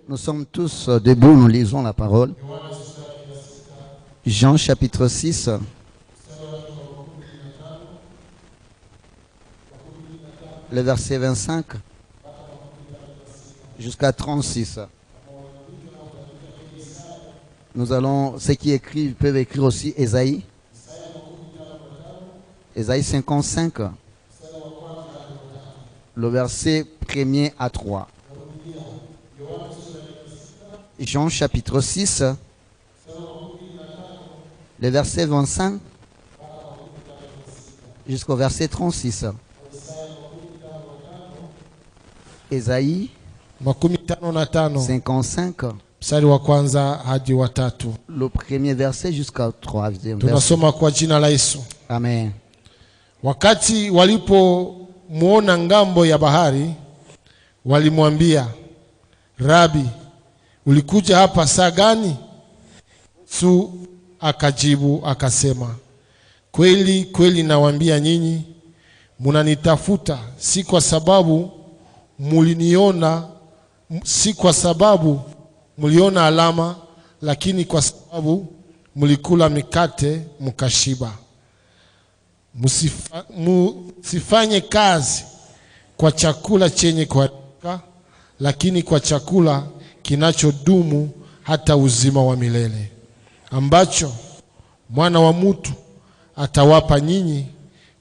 Nous sommes tous debout, nous lisons la parole. Jean chapitre 6. Le verset 25 jusqu'à 36. Nous allons, ceux qui écrivent peuvent écrire aussi Ésaïe. Ésaïe 55. Le verset 1er à 3. Jean chapitre 6. Le verset 25 jusqu'au verset 36. Ésaïe 55. Mstari wa kwanza hadi wa tatu. Le premier verset jusqu'au troisième verset. Tunasoma kwa jina la Yesu. Amen. Wakati walipomuona ngambo ya bahari, walimwambia, Rabi, ulikuja hapa saa gani? Yesu akajibu akasema, kweli kweli nawaambia nyinyi, mnanitafuta si kwa sababu mliona alama, lakini kwa sababu mlikula mikate mkashiba. Msifanye kazi kwa chakula chenye kuharibika, lakini kwa chakula kinachodumu hata uzima wa milele, ambacho Mwana wa Mtu atawapa nyinyi.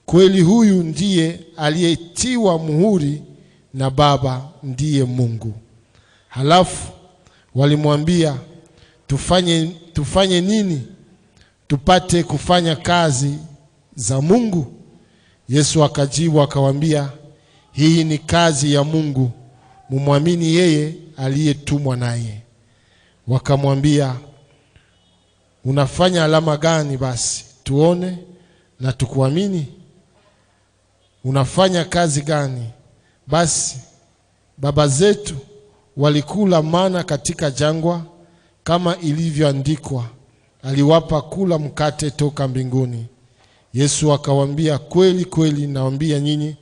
Kweli huyu ndiye aliyetiwa muhuri na Baba, ndiye Mungu. Halafu walimwambia, tufanye nini tupate kufanya kazi za Mungu? Yesu akajibu akawaambia, hii ni kazi ya Mungu, mumwamini yeye aliyetumwa naye. Wakamwambia, unafanya alama gani basi tuone na tukuamini? Unafanya kazi gani? Basi baba zetu walikula mana katika jangwa, kama ilivyoandikwa, aliwapa kula mkate toka mbinguni. Yesu akawaambia, kweli kweli nawaambia nyinyi,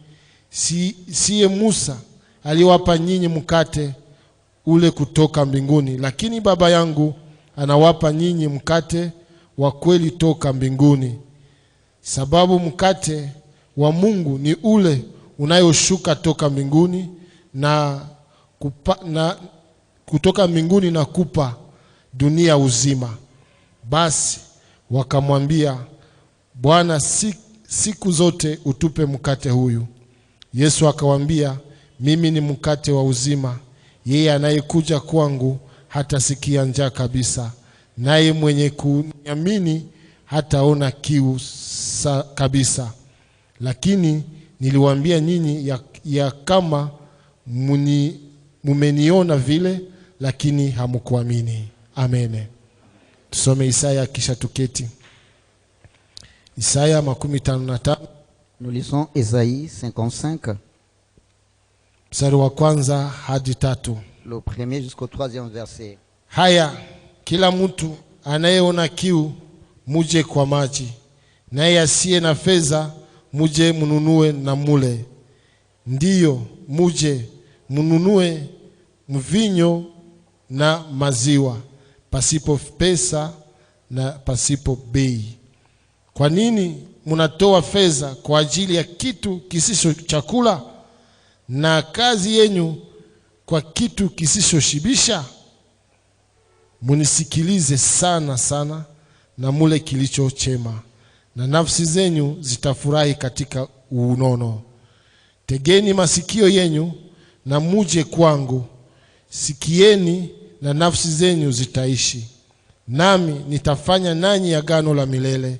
siye Musa aliwapa nyinyi mkate ule kutoka mbinguni, lakini Baba yangu anawapa nyinyi mkate wa kweli toka mbinguni. Sababu mkate wa Mungu ni ule unayoshuka toka mbinguni kutoka mbinguni na kupa dunia uzima. Basi wakamwambia, Bwana, siku zote utupe mkate huyu. Yesu akawaambia, mimi ni mkate wa uzima. Yeye anayekuja kwangu hatasikia njaa kabisa, naye mwenye kuniamini hataona kiu kabisa. Lakini niliwaambia nyinyi ya kama mumeniona vile, lakini hamkuamini. Amen. Tusome Isaya kisha tuketi. Isaya 55. Nous lisons Ésaïe 55. Mstari wa kwanza hadi tatu. Le premier jusqu'au troisième verset. Haya, kila mtu anayeona kiu muje kwa maji, naye asiye na fedha muje mununue na mule. Ndiyo, muje mununue mvinyo na maziwa, pasipo pesa na pasipo bei. Kwa nini munatoa fedha kwa ajili ya kitu kisicho chakula, na kazi yenu kwa kitu kisichoshibisha? Munisikilize sana sana na mule kilicho chema, na nafsi zenyu zitafurahi katika unono. Tegeni masikio yenu na muje kwangu, sikieni na nafsi zenyu zitaishi. Nami nitafanya nanyi agano la milele,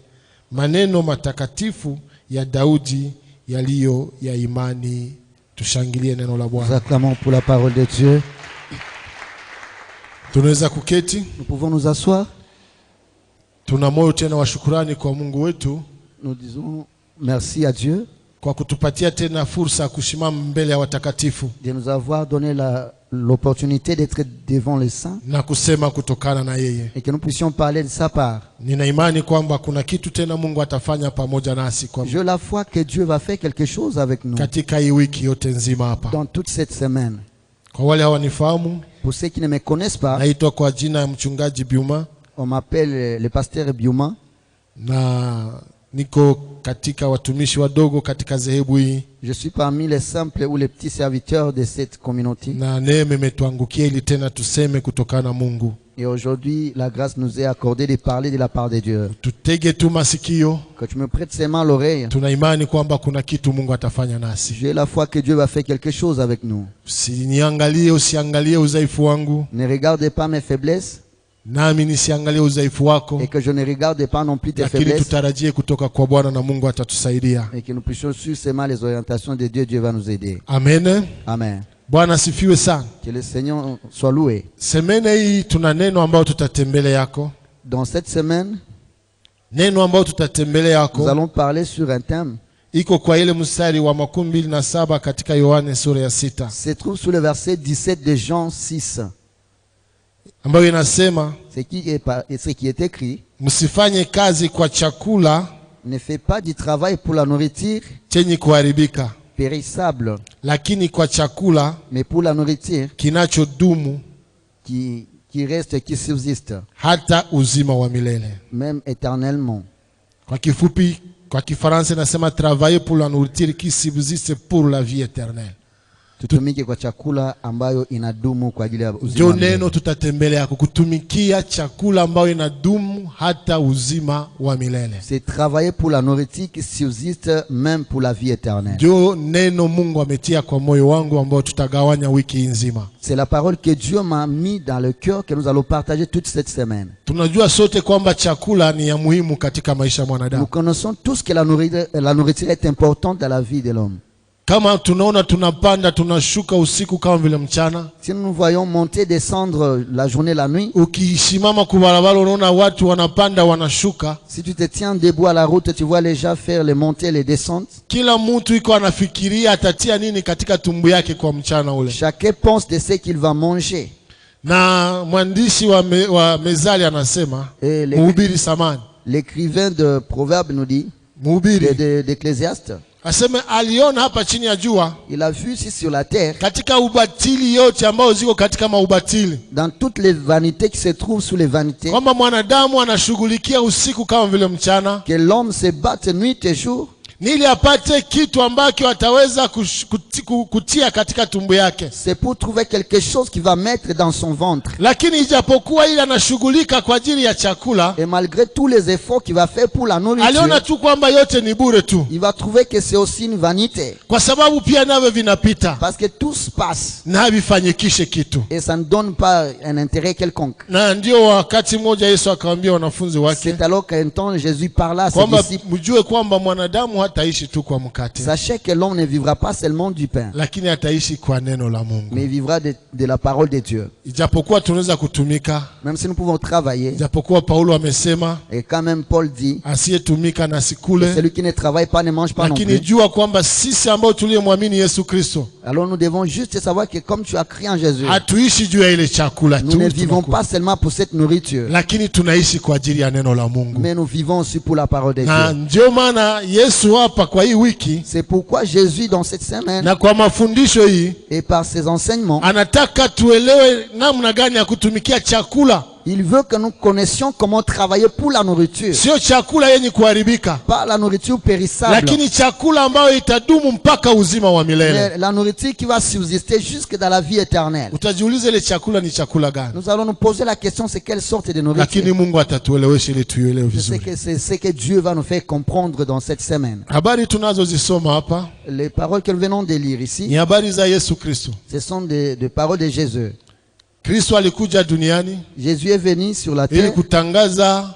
maneno matakatifu ya Daudi yaliyo ya imani. Tushangilie neno la Bwana. Nous acclamons pour la parole de Dieu. Tunaweza kuketi. Nous pouvons nous asseoir. Tuna moyo tena wa shukrani kwa Mungu wetu. Nous disons merci à Dieu kwa kutupatia tena fursa kusimama mbele ya watakatifu, de nous avoir donné l'opportunité d'être devant les saints, na kusema kutokana na yeye, et que nous puissions parler de sa part. Nina imani kwamba kuna kitu tena Mungu atafanya pamoja nasi kwa J'ai la foi que Dieu va faire quelque chose avec nous katika hii wiki yote nzima hapa, dans toute cette semaine. Kwa wale hawanifahamu, Pour ceux qui ne me connaissent pas, naitwa kwa jina ya mchungaji Biuma on m'appelle le pasteur Biuma. na niko katika watumishi wadogo katika dhehebu hii. Je suis parmi les simples ou les petits serviteurs de cette communauté. Na neema imetuangukia ili tena tuseme kutokana na Mungu. Et aujourd'hui, la grâce nous est accordée de parler de la part de Dieu. Tutege tu masikio. Que tu me prêtes seulement l'oreille. Tuna imani kwamba kuna kitu Mungu atafanya nasi. J'ai la foi que Dieu va faire quelque chose avec nous. Usiniangalie, usiangalie udhaifu wangu. Ne regarde pas mes faiblesses. Nami nisiangalie udhaifu wako. Et que je ne regarde pas non plus tes Lakini faiblesses. tutarajie kutoka kwa Bwana na Mungu atatusaidia. Et que nous puissions suivre seulement les orientations de Dieu. Dieu va nous aider. Amen. Amen. Bwana sifiwe sana. Que le Seigneur soit loué. Semene hii tuna neno ambao tutatembele yako. Dans cette semaine, Neno ambao tutatembele nous yako allons parler sur un thème. iko kwa ile mstari wa 27 katika Yohane sura ya 6. Se trouve sous le verset 17 de Jean 6. Ambayo inasema Ce qui est écrit. msifanye kazi kwa chakula Ne fais pas du travail pour la nourriture chenye kuharibika, périssable, lakini kwa chakula mais pour la nourriture kinachodumu qui reste, qui subsiste, hata uzima wa milele. même éternellement. Kwa kifupi, kwa Kifaransa inasema travailler pour la nourriture qui subsiste pour la vie éternelle. Tutumike kwa chakula ambayo inadumu kwa ajili ya uzima Ndio wa milele. neno tutatembelea kutumikia chakula ambayo inadumu hata uzima wa milele. C'est travailler pour la nourriture qui subsiste même pour la vie éternelle. Ndio neno Mungu ametia kwa moyo wangu ambao tutagawanya wiki nzima. C'est la parole que Dieu m'a mis dans le cœur que nous allons partager toute cette semaine. Tunajua sote kwamba chakula ni ya muhimu katika maisha ya Nous mwanadamu. connaissons tous que la nourriture est importante dans la vie de l'homme. Kama tunaona tunapanda tunashuka usiku kama vile mchana. Si nous voyons monter, descendre la journée, la nuit, Ukisimama kwa barabara unaona watu wanapanda wanashuka. si tu te tiens debout à la route, tu vois les gens faire les montées, les descentes. Kila mtu iko anafikiria atatia nini katika tumbo yake kwa mchana ule. Chacun pense de ce qu'il va manger. Na mwandishi wa Mezali anasema, Mhubiri samani, L'écrivain de Proverbes nous dit, Mhubiri d'Ecclésiaste, aseme aliona hapa chini ya jua il a vu ici sur la terre, katika ubatili yote ambao ziko katika maubatili, dans toutes les vanités qui se trouvent sous les vanités, kwamba mwanadamu anashughulikia usiku kama vile mchana, que l'homme se batte nuit et jour, ili apate kitu ambacho ataweza kutia katika tumbo yake. c'est pour trouver quelque chose qu'il va mettre dans son ventre. Lakini ijapokuwa ile anashughulika kwa ajili ya chakula, Et malgré tous les efforts qu'il va faire pour la aliona nourriture, tu kwamba yote ni bure tu, il va trouver que c'est aussi une vanité. kwa sababu pia navyo vinapita Parce que tout se passe na havifanyikishe kitu. et ça ne donne pas un intérêt quelconque. Na ndio wakati mmoja Yesu akawaambia wanafunzi wake C'est alors qu'un temps Jésus parla à ses kwamba disciples. mjue kwamba mwanadamu hataishi tu kwa mkate, Sachez que l'homme ne vivra pas seulement du pain, lakini ataishi kwa neno la Mungu. mais il vivra de la parole de Dieu. Ijapokuwa tunaweza kutumika, Même si nous pouvons travailler, ijapokuwa Paulo amesema et quand même Paul dit, asiyetumika na sikule, celui qui ne travaille pas ne mange pas non lakini plus. jua kwamba sisi ambao tuliyemwamini Yesu Kristo Alors nous devons juste savoir que comme tu as crié en Jésus, hatuishi juu ya ile chakula nous tu ne vivons tunakula, pas seulement pour cette nourriture, lakini tunaishi kwa ajili ya neno la Mungu. mais nous vivons aussi pour la parole de Na Dieu. ndio maana Yesu hapa kwa hii wiki C'est pourquoi Jésus dans cette semaine na kwa mafundisho hii et par ses enseignements, anataka tuelewe namna gani ya kutumikia chakula, il veut que nous connaissions comment travailler pour la nourriture. sio chakula yenye kuharibika, Pas la nourriture périssable, lakini chakula ambayo itadumu mpaka uzima wa milele. mais la nourriture qui va subsister jusque dans la vie éternelle. Utajiuliza ile chakula ni chakula gani, Nous allons nous poser la question, c'est quelle sorte de lakini nourriture? Mungu atatuelewesha ili tuielewe Je sais vizuri. que c'est ce que Dieu va nous faire comprendre dans cette semaine. Habari tunazozisoma hapa Les paroles que nous venons de lire ni ici, habari za Yesu Kristo. ce sont des paroles de Jésus. Kristo alikuja duniani Jésus est venu sur la ili terre kutangaza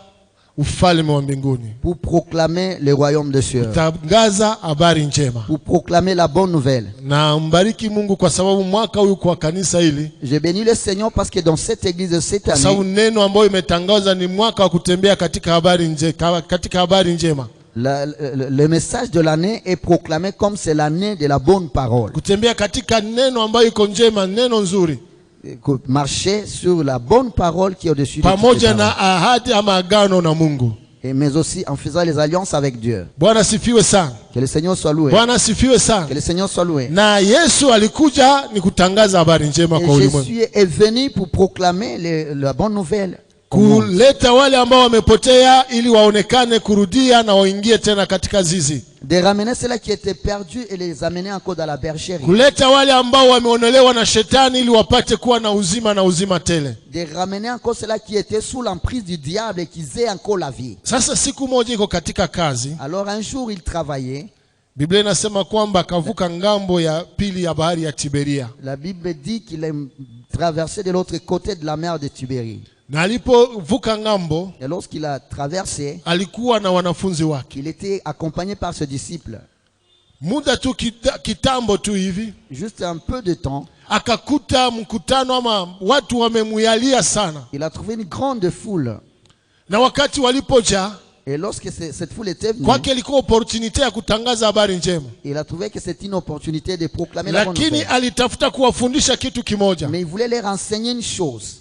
ufalme wa mbinguni, pour proclamer le royaume de cieux, kutangaza habari njema. pour proclamer la bonne nouvelle. Na mbariki Mungu kwa sababu mwaka huu kwa kanisa hili, Je bénis le Seigneur parce que dans cette église de cette kwa sababu année, neno ambayo imetangaza ni mwaka wa kutembea katika habari njema. le message de l'année est proclamé comme c'est l'année de la bonne parole. Kutembea katika neno ambayo iko njema, neno nzuri, Marcher sur la bonne parole qui est au-dessus de toutes les pamoja na paroles. ahadi ama agano na Mungu. mais aussi en faisant les alliances avec Dieu. Bwana sifiwe sana. Que le Seigneur soit loué. Bwana sifiwe sana. Que le Seigneur soit loué. Na Yesu alikuja ni kutangaza habari njema kwa Et ulimwengu. Jésus est venu pour proclamer la bonne nouvelle. Kuleta wale ambao wamepotea ili waonekane kurudia na waingie tena katika zizi. De ramener ceux-là qui étaient perdus et les amener encore dans la bergerie. Kuleta wale ambao wameonelewa na shetani ili wapate kuwa na uzima tele. De ramener encore ceux-là qui étaient sous l'emprise du diable et qui aient encore la vie. Sasa siku moja iko katika kazi. Alors un jour il travaillait. Biblia inasema kwamba akavuka ngambo ya pili ya bahari ya Tiberia. La Bible dit qu'il est traversé de l'autre côté de la mer de Tibérie. Na alipovuka ngambo, et lorsqu'il a traversé, alikuwa na wanafunzi wake. Il était accompagné par ses disciples. Muda tu kitambo tu hivi, juste un peu de temps, akakuta mkutano ama watu wamemuyalia sana. Il a trouvé une grande foule. Na wakati walipoja, et lorsque cette foule était venue, kwake ilikuwa opportunité ya kutangaza habari njema. Il a trouvé que c'était une opportunité de proclamer la bonne nouvelle. Lakini alitafuta kuwafundisha kitu kimoja. Mais il voulait leur enseigner une chose.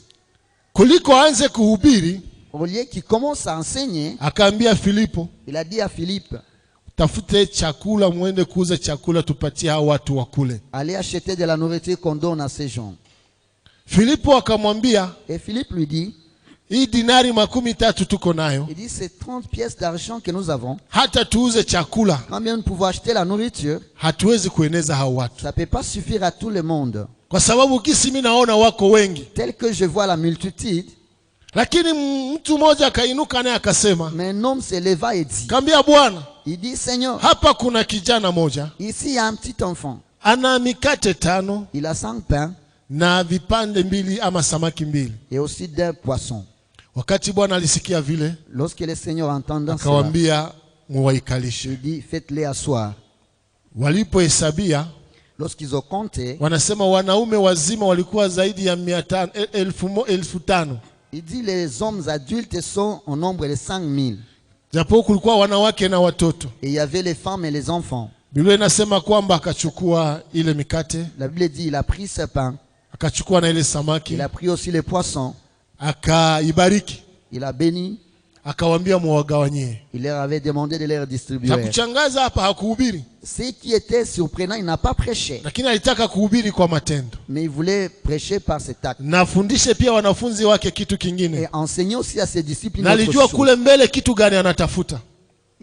Kuliko aanze kuhubiri, au lieu qu'il commence à enseigner, akaambia Filipo, il a dit à Philippe, tafute chakula, muende kuuza chakula tupatie hao watu wakule. Allez acheter de la nourriture qu'on donne à ces gens. Filipo akamwambia, et Philippe lui dit, hii dinari 13 tuko nayo. Il dit, c'est 30 pièces d'argent que nous avons. Hata tuuze chakula, combien nous pouvons acheter la nourriture, hatuwezi kueneza hao watu. Ça peut pas suffire à tout le monde. Kwa sababu kisi mimi naona wako wengi. Tel que je vois la multitude. Lakini mtu mmoja akainuka naye akasema, mais un homme se leva et dit, Kambia Bwana, il dit, Seigneur, hapa kuna kijana moja, ici il y a un petit enfant. Ana mikate 5, il a 5 pains, na vipande 2 ama samaki 2, et aussi 2 poissons. Wakati Bwana alisikia vile, lorsque le Seigneur entendant cela, akawaambia muwaikalishe. Il dit, faites-les asseoir. Walipohesabia, lorsqu'ils ont compté, wanasema wanaume wazima walikuwa zaidi ya 5,000. Il dit les hommes adultes sont au nombre de 5,000. Japo kulikuwa wanawake na watoto. Et il y avait les femmes et les enfants. Biblia inasema kwamba akachukua ile mikate. La Bible dit il a pris ce pain. Akachukua na ile samaki. Il a pris aussi les poissons. Akaibariki. Il a béni. Akawaambia muwagawanyie. Il leur avait demandé de leur distribuer. Hakuchangaza hapa, hakuhubiri. Ce qui était surprenant, il n'a pas prêché. Lakini alitaka kuhubiri kwa matendo. Mais il voulait prêcher par cet acte. Nafundishe pia wanafunzi wake kitu kingine. Et enseigner aussi à ses disciples. Na alijua kule mbele kitu gani anatafuta.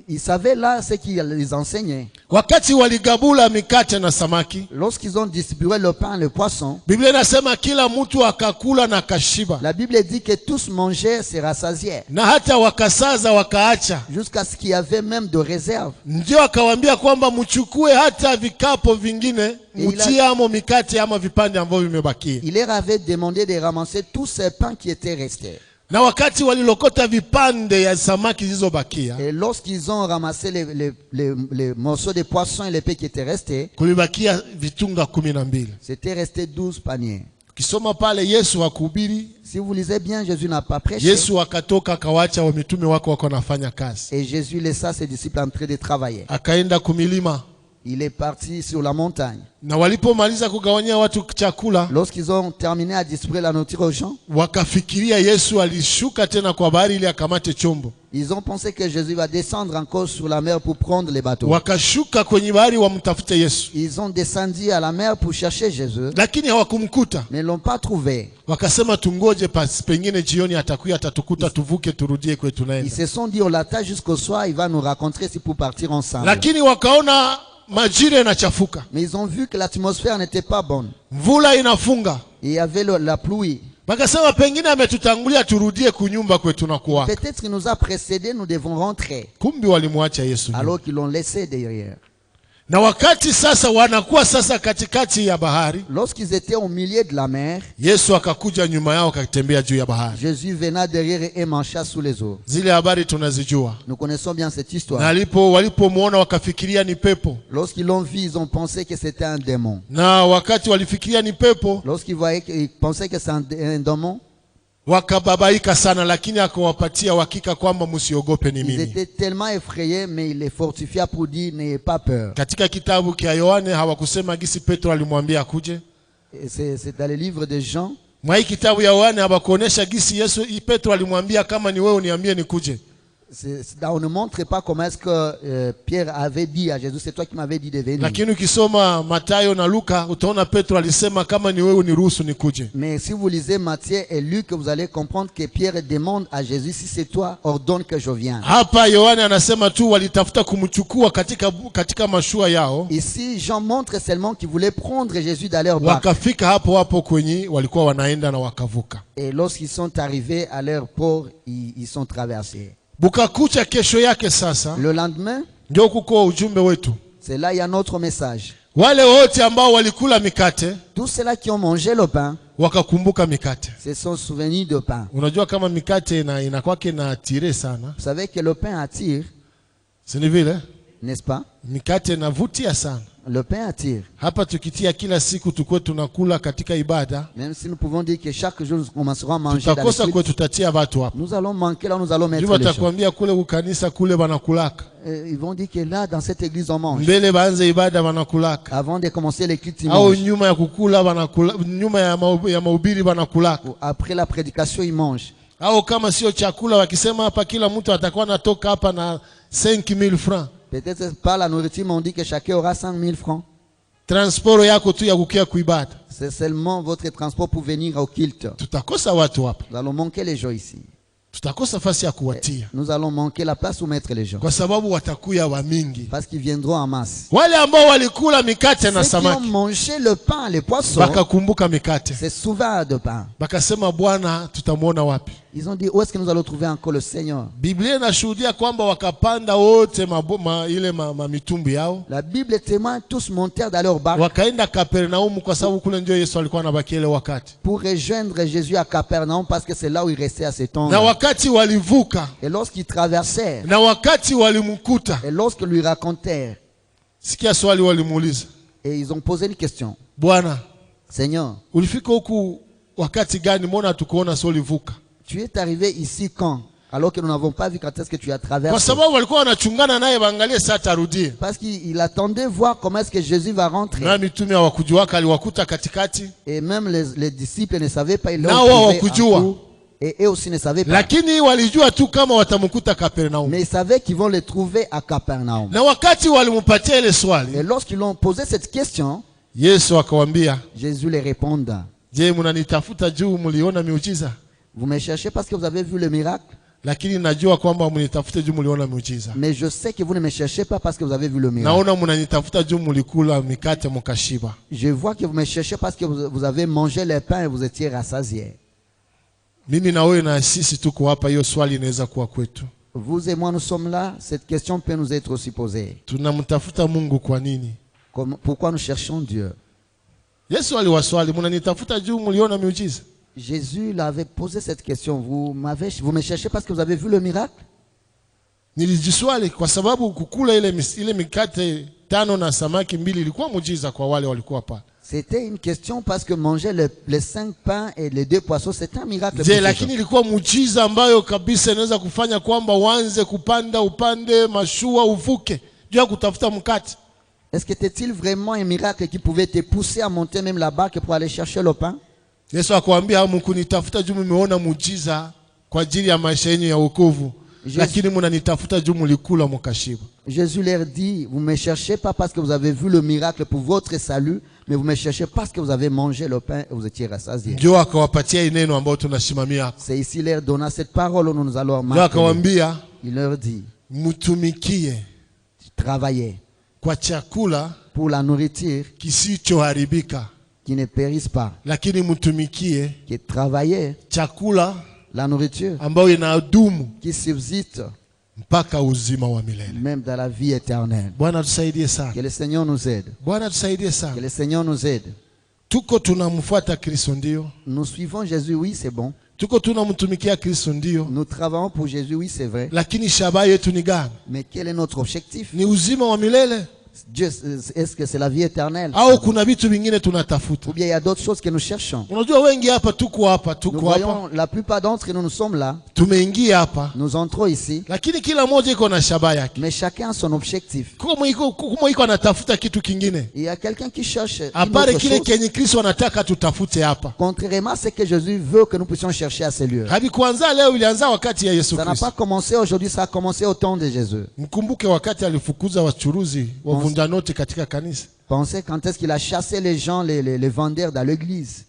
Il savait là ce qu'il les enseignait. Wakati waligabula mikate na samaki, lorsqu'ils ont distribué le pain et le poisson, Biblia inasema kila mtu akakula na kashiba. La Bible dit que tous mangeaient, se rassasiaient. Na hata wakasaza wakaacha. Jusqu'à ce qu'il y avait même de réserve. Ndio akawaambia kwamba mchukue hata vikapo vingine, mtie amo mikate ama vipande ambavyo vimebakia. Il leur avait demandé de ramasser tous ces pains qui étaient restés. Na wakati walilokota vipande ya samaki zilizobakia, et lorsqu'ils ont ramassé les morceaux de poissons et les pains qui étaient restés, kulibakia vitunga 12. C'était resté 12 paniers. Kisoma pale Yesu hakuhubiri. Si vous lisez bien, Jésus n'a pas prêché. Yesu akatoka akawaacha wa mitume wako wako nafanya kazi. Et Jésus laissa ses disciples en train de travailler. Akaenda kumilima. Il est parti sur la montagne. Na walipomaliza kugawanyia watu chakula, lorsqu'ils ont terminé à distribuer la nourriture aux gens, wakafikiria Yesu alishuka tena kwa bahari ili akamate chombo. Ils ont pensé que Jésus va descendre encore sur la mer pour prendre les bateaux. Wakashuka kwenye bahari wamtafute Yesu. Ils ont descendu à la mer pour chercher Jésus. Lakini hawakumkuta. Mais ils l'ont pas trouvé. Wakasema tungoje pengine jioni atakuya atatukuta tuvuke turudie kwetu naenda. Ils se sont dit on l'attend jusqu'au soir, il va nous rencontrer si pour partir ensemble. Lakini wakaona majira inachafuka. Mais ils ont vu que l'atmosphère n'était pas bonne. Mvula inafunga. Il y avait la pluie. Wakasema pengine ametutangulia turudie kunyumba kwetu na kuwaka. Peut-être qu'il nous a précédés, nous devons rentrer. Kumbi walimwacha Yesu. Alors qu'ils l'ont laissé derrière. Na wakati sasa wanakuwa sasa katikati ya bahari, lorsqu'ils étaient au milieu de la mer, Yesu akakuja nyuma yao akatembea juu ya bahari. Jésus venait derrière et marcha sous les eaux. Zile habari tunazijua. Nous connaissons bien cette histoire. Na walipomuona wakafikiria ni pepo. Lorsqu'ils l'ont vu, ils ont pensé que c'était un démon. Na wakati walifikiria ni pepo, lorsqu'ils voyaient qu'ils pensaient que c'est un démon, wakababaika sana, lakini akawapatia hakika kwamba msiogope ni mimi. Ils étaient tellement effrayés, mais il les fortifia pour dire n'ayez pas peur. Katika kitabu cha Yohane hawakusema gisi Petro alimwambia akuje. C'est dans le livre de Jean. Mwa kitabu ya Yohane hawakuonesha gisi Petro alimwambia kama ni wewe uniambie nikuje. On ne montre pas comment est-ce que Pierre avait dit à Jésus, c'est toi qui m'avais dit de venir. Lakini ukisoma Mathayo na Luka utaona Petro alisema kama ni wewe uniruhusu nikuje. Mais si vous lisez Matthieu et Luc, vous allez comprendre que Pierre demande à Jésus, si c'est toi, ordonne que je vienne. Hapa Yohane anasema tu walitafuta kumchukua katika mashua yao. Ici Jean montre seulement qu'ils voulaient prendre Jésus dans leur barque. Wakafika hapo kwenye walikuwa wanaenda na wakavuka. Et lorsqu'ils sont arrivés à leur port, ils sont traversés. Bukakucha kesho yake sasa. Le lendemain, ndio kuko ujumbe wetu. C'est là il y a notre message. Wale wote ambao walikula mikate, tous ceux-là qui ont mangé le pain, wakakumbuka mikate. Se sont souvenus de pain. Unajua kama mikate inakwake na atire sana. Vous savez que le pain attire. Si ni vile? N'est-ce pas? Mikate inavutia sana. Le pain attire. Hapa tukitia kila siku tukue tunakula katika ibada. Même si nous pouvons dire que chaque jour nous commencerons à manger dans tutakosa kwa tutatia watu hapa. Nous allons manquer là, nous allons mettre les gens. Watakwambia kule ukanisa kule banakulaka. Ils vont dire que là dans cette église on mange. Mbele baanze ibada banakulaka. Avant de commencer les cultes ils mangent. Au nyuma ya kukula banakula, nyuma ya mahubiri banakulaka. Après la prédication ils mangent. Au kama sio chakula wakisema hapa kila mtu atakuwa anatoka hapa na 5000 francs. Peut-être pas la nourriture, mais on dit que chacun aura 100 000 francs. Transport yako tu ya kukia kuibada. C'est seulement votre transport pour venir au culte. Tutakosa watu hapa. Nous allons manquer les gens ici. Tutakosa fasi ya kuwatia. Nous allons manquer la place où mettre les gens. Kwa sababu watakuya wa mingi. Parce qu'ils viendront en masse. Wale ambao walikula mikate na samaki. Ceux qui ont mangé le pain, les poissons. Bakakumbuka mikate. C'est souvent de pain. Bakasema Bwana tutamuona wapi? Ils ont dit où est-ce que nous allons trouver encore le Seigneur? Biblia inashuhudia kwamba wakapanda wote ile mitumbi yao. La Bible témoigne tous montèrent dans leur barque. Wakaenda Kapernaum kwa sababu kule ndio Yesu alikuwa anabakia ile wakati. Pour rejoindre Jésus à Capernaum parce que c'est là où il restait à ce temps. Na wakati walivuka. Et lorsqu'ils traversèrent. Na wakati walimkuta. Et lorsqu'ils lui racontèrent. Sikia swali walimuuliza. Et ils ont posé une question. Bwana, Seigneur, ulifika huku wakati gani? Mbona tukuona sio ulivuka? Tu es arrivé ici quand? Alors que nous n'avons pas vu quand est-ce que tu as traversé. Kwa sababu walikuwa wanachungana naye waangalie saa tarudie. Parce qu'il attendait voir comment est-ce que Jésus va rentrer. Na mitume hawakujuaka aliwakuta katikati. Et même les disciples ne savaient pas, ils l'ont trouvé. Et eux aussi ne savaient pas. Lakini walijua tu kama watamkuta Kapernaum. Mais ils savaient qu'ils vont les trouver à Capernaum. Na wakati walimpatia ile swali. Et lorsqu'ils ont posé cette question, Yesu akawaambia, Jésus les répond. Je, mnanitafuta juu mliona miujiza? Vous me cherchez parce que vous avez vu le miracle. Lakini najua kwamba mnanitafuta juu mliona miujiza. Mais je sais que vous ne me cherchez pas parce que vous avez vu le miracle. Naona mnanitafuta juu mlikula mikate mkashiba. Je vois que vous me cherchez parce que vous avez mangé les pains et vous étiez rassasiés. Mimi na wewe na sisi tuko hapa, hiyo swali inaweza kuwa kwetu. Vous et moi nous sommes là, cette question peut nous être aussi posée. Tunamtafuta Mungu kwa nini? Pourquoi nous cherchons Dieu? Yesu aliwaswali, mnanitafuta juu mliona miujiza? Jésus l'avait posé cette question. Vous me cherchez parce que vous avez vu le miracle? Nilijiswali kwa sababu kukula ile mikate 5 na samaki 2 ilikuwa muujiza kwa wale walikuwa pale. C'était une question parce que manger les 5 pains et les 2 poissons, c'était un miracle. Je, lakini ilikuwa muujiza ambayo kabisa inaweza kufanya kwamba uanze kupanda upande mashua uvuke juu ya kutafuta mkate. Est-ce que était-il vraiment un miracle qui pouvait te pousser à monter même la barque pour aller chercher le pain? Yesu akwambia mkunitafuta juu mmeona muujiza kwa ajili ya maisha yenu ya wokovu, lakini mnanitafuta juu mlikula mkashiba. Jésus leur dit, vous me cherchez pas parce que vous avez vu le miracle pour votre salut, mais vous me cherchez parce que vous avez mangé le pain et vous étiez rassasiés. Ndio akawapatia neno ambalo tunasimamia. C'est ici leur donna cette parole où nous allons marcher. Akawaambia, il leur dit, mtumikie, travaillez kwa chakula pour la nourriture kisichoharibika, qui ne périsse pas, lakini mtumikie, qui travaillez chakula la nourriture ambayo inadumu qui subsiste mpaka uzima wa milele, même dans la vie éternelle. Bwana tusaidie sana. Que le Seigneur nous aide. Bwana tusaidie sana. Que le Seigneur nous aide. Tuko tunamfuata Kristo ndio. Nous suivons Jésus, oui, c'est bon. Tuko tunamtumikia Kristo ndio. Nous travaillons pour Jésus, oui, c'est vrai. Lakini shabaha yetu ni gani? Mais quel est notre objectif? Ni uzima wa milele. Dieu, est-ce que c'est la vie éternelle? Au kuna vitu vingine tunatafuta? Ou bien il y a d'autres choses que nous cherchons? Unajua wengi hapa tuko hapa, Nous voyons la plupart d'entre nous sommes là, tumeingia hapa, nous entrons ici, lakini kila mmoja iko na shabaha yake. mais chacun a son objectif. Kama iko anatafuta kitu kingine Il y a quelqu'un qui cherche une apare autre kile chose, kenye Kristo anataka tutafute hapa. contrairement à ce que Jésus veut que nous puissions chercher à ces lieux. Havikuanza leo, ilianza wakati ya Yesu Ça n'a Kristo. pas commencé aujourd'hui, ça a commencé au temps de Jésus. Mkumbuke wakati alifukuza wachuruzi wavunja noti katika kanisa. Pensez quand est-ce qu'il a chassé les gens, les vendeurs dans l'église.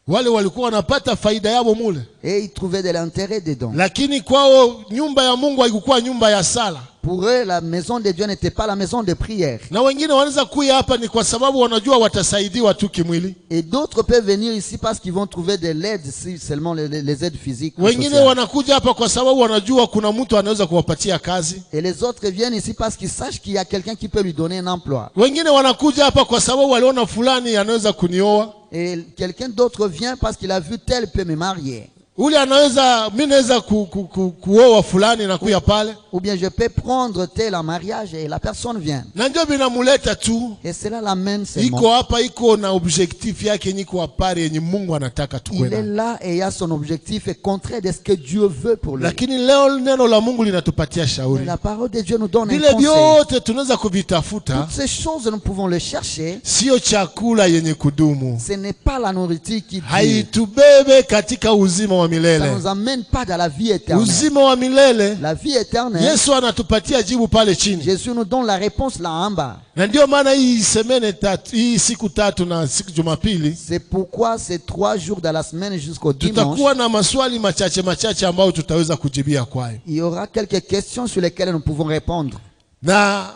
Wale walikuwa wanapata faida yao mule, Et ils trouvaient de l'intérêt dedans. lakini kwao nyumba ya Mungu haikuwa nyumba ya sala. Pour eux, la maison de Dieu n'était pas la maison de prière. Na wengine wanaweza kuja hapa ni kwa sababu wanajua watasaidiwa tu kimwili. Et d'autres peuvent venir ici parce qu'ils vont trouver de l'aide, si seulement les aides physiques. ou Wengine sociales. wanakuja hapa kwa sababu wanajua kuna mtu anaweza kuwapatia kazi. Et les autres viennent ici parce qu'ils sachent qu'il y a quelqu'un qui peut lui donner un emploi. Wengine wanakuja hapa kwa sababu waliona fulani anaweza kunioa. Et quelqu'un d'autre vient parce qu'il a vu tel peut me marier. Ule anaweza, mimi naweza kuoa fulani na kuya pale. Ou bien je peux prendre tel en mariage et la personne vient. Na ndio binamuleta tu. Et cela l'amène seulement. Iko hapa, iko na objectif yake niko apare yenye Mungu anataka Il est tukwenda. là et il a son objectif est contraire de ce que Dieu veut pour lui. Lakini leo neno la Mungu linatupatia Mais shauri. la parole de Dieu nous donne un Vile conseil. vyote tunaweza kuvitafuta, Toutes ces choses, nous pouvons les chercher. sio chakula yenye kudumu. Ce n'est pas la nourriture qui dure. Haitubebe katika uzima wa Ça ne milele. nous amène pas dans la vie éternelle. Uzima wa milele, La vie éternelle, Yesu anatupatia jibu pale chini. Jésus nous donne la réponse là en bas. Na ndio maana hii siku tatu na siku Jumapili C'est pourquoi ces 3 jours de la semaine jusqu'au dimanche, tutakuwa na maswali machache ambayo tutaweza kujibia kwayo. il y aura quelques questions sur lesquelles nous pouvons répondre. Na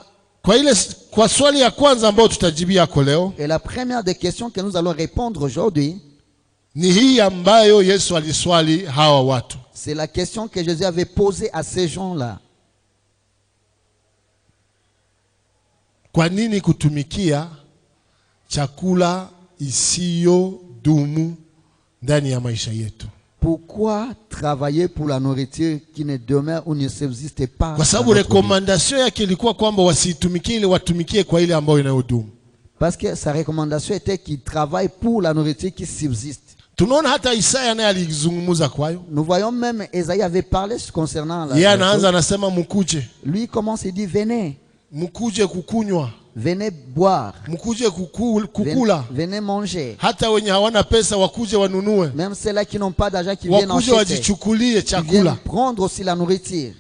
kwa swali ya kwanza ambayo tutajibia kwa leo Et la première des questions que nous allons répondre aujourd'hui, ni hii ambayo Yesu aliswali hawa watu. c'est la question que Jésus avait posée à ces gens-là. Kwa nini kutumikia chakula isiyo dumu ndani ya maisha yetu? Pourquoi travailler pour la nourriture qui ne demeure ou ne subsiste pas? Kwa sababu recommandation yake ilikuwa kwamba wasitumikie ile, watumikie kwa ile ambayo inayodumu. Parce que sa recommandation était qu'ils travaillent pour la nourriture qui subsiste. Tunaona hata Isaya naye alizungumza kwayo. Nous voyons même Esaïe avait parlé concernant la Yeye anaanza anasema mkuje. Lui commence, il dit venez, Mkuje kukunywa, venez boire, mkuje kukula. venez manger. Hata wenye hawana pesa wakuje wanunue. Même ceux-là qui n'ont pas d'argent qui viennent Wakuje acheter, wajichukulie qui viennent chakula. prendre aussi la nourriture.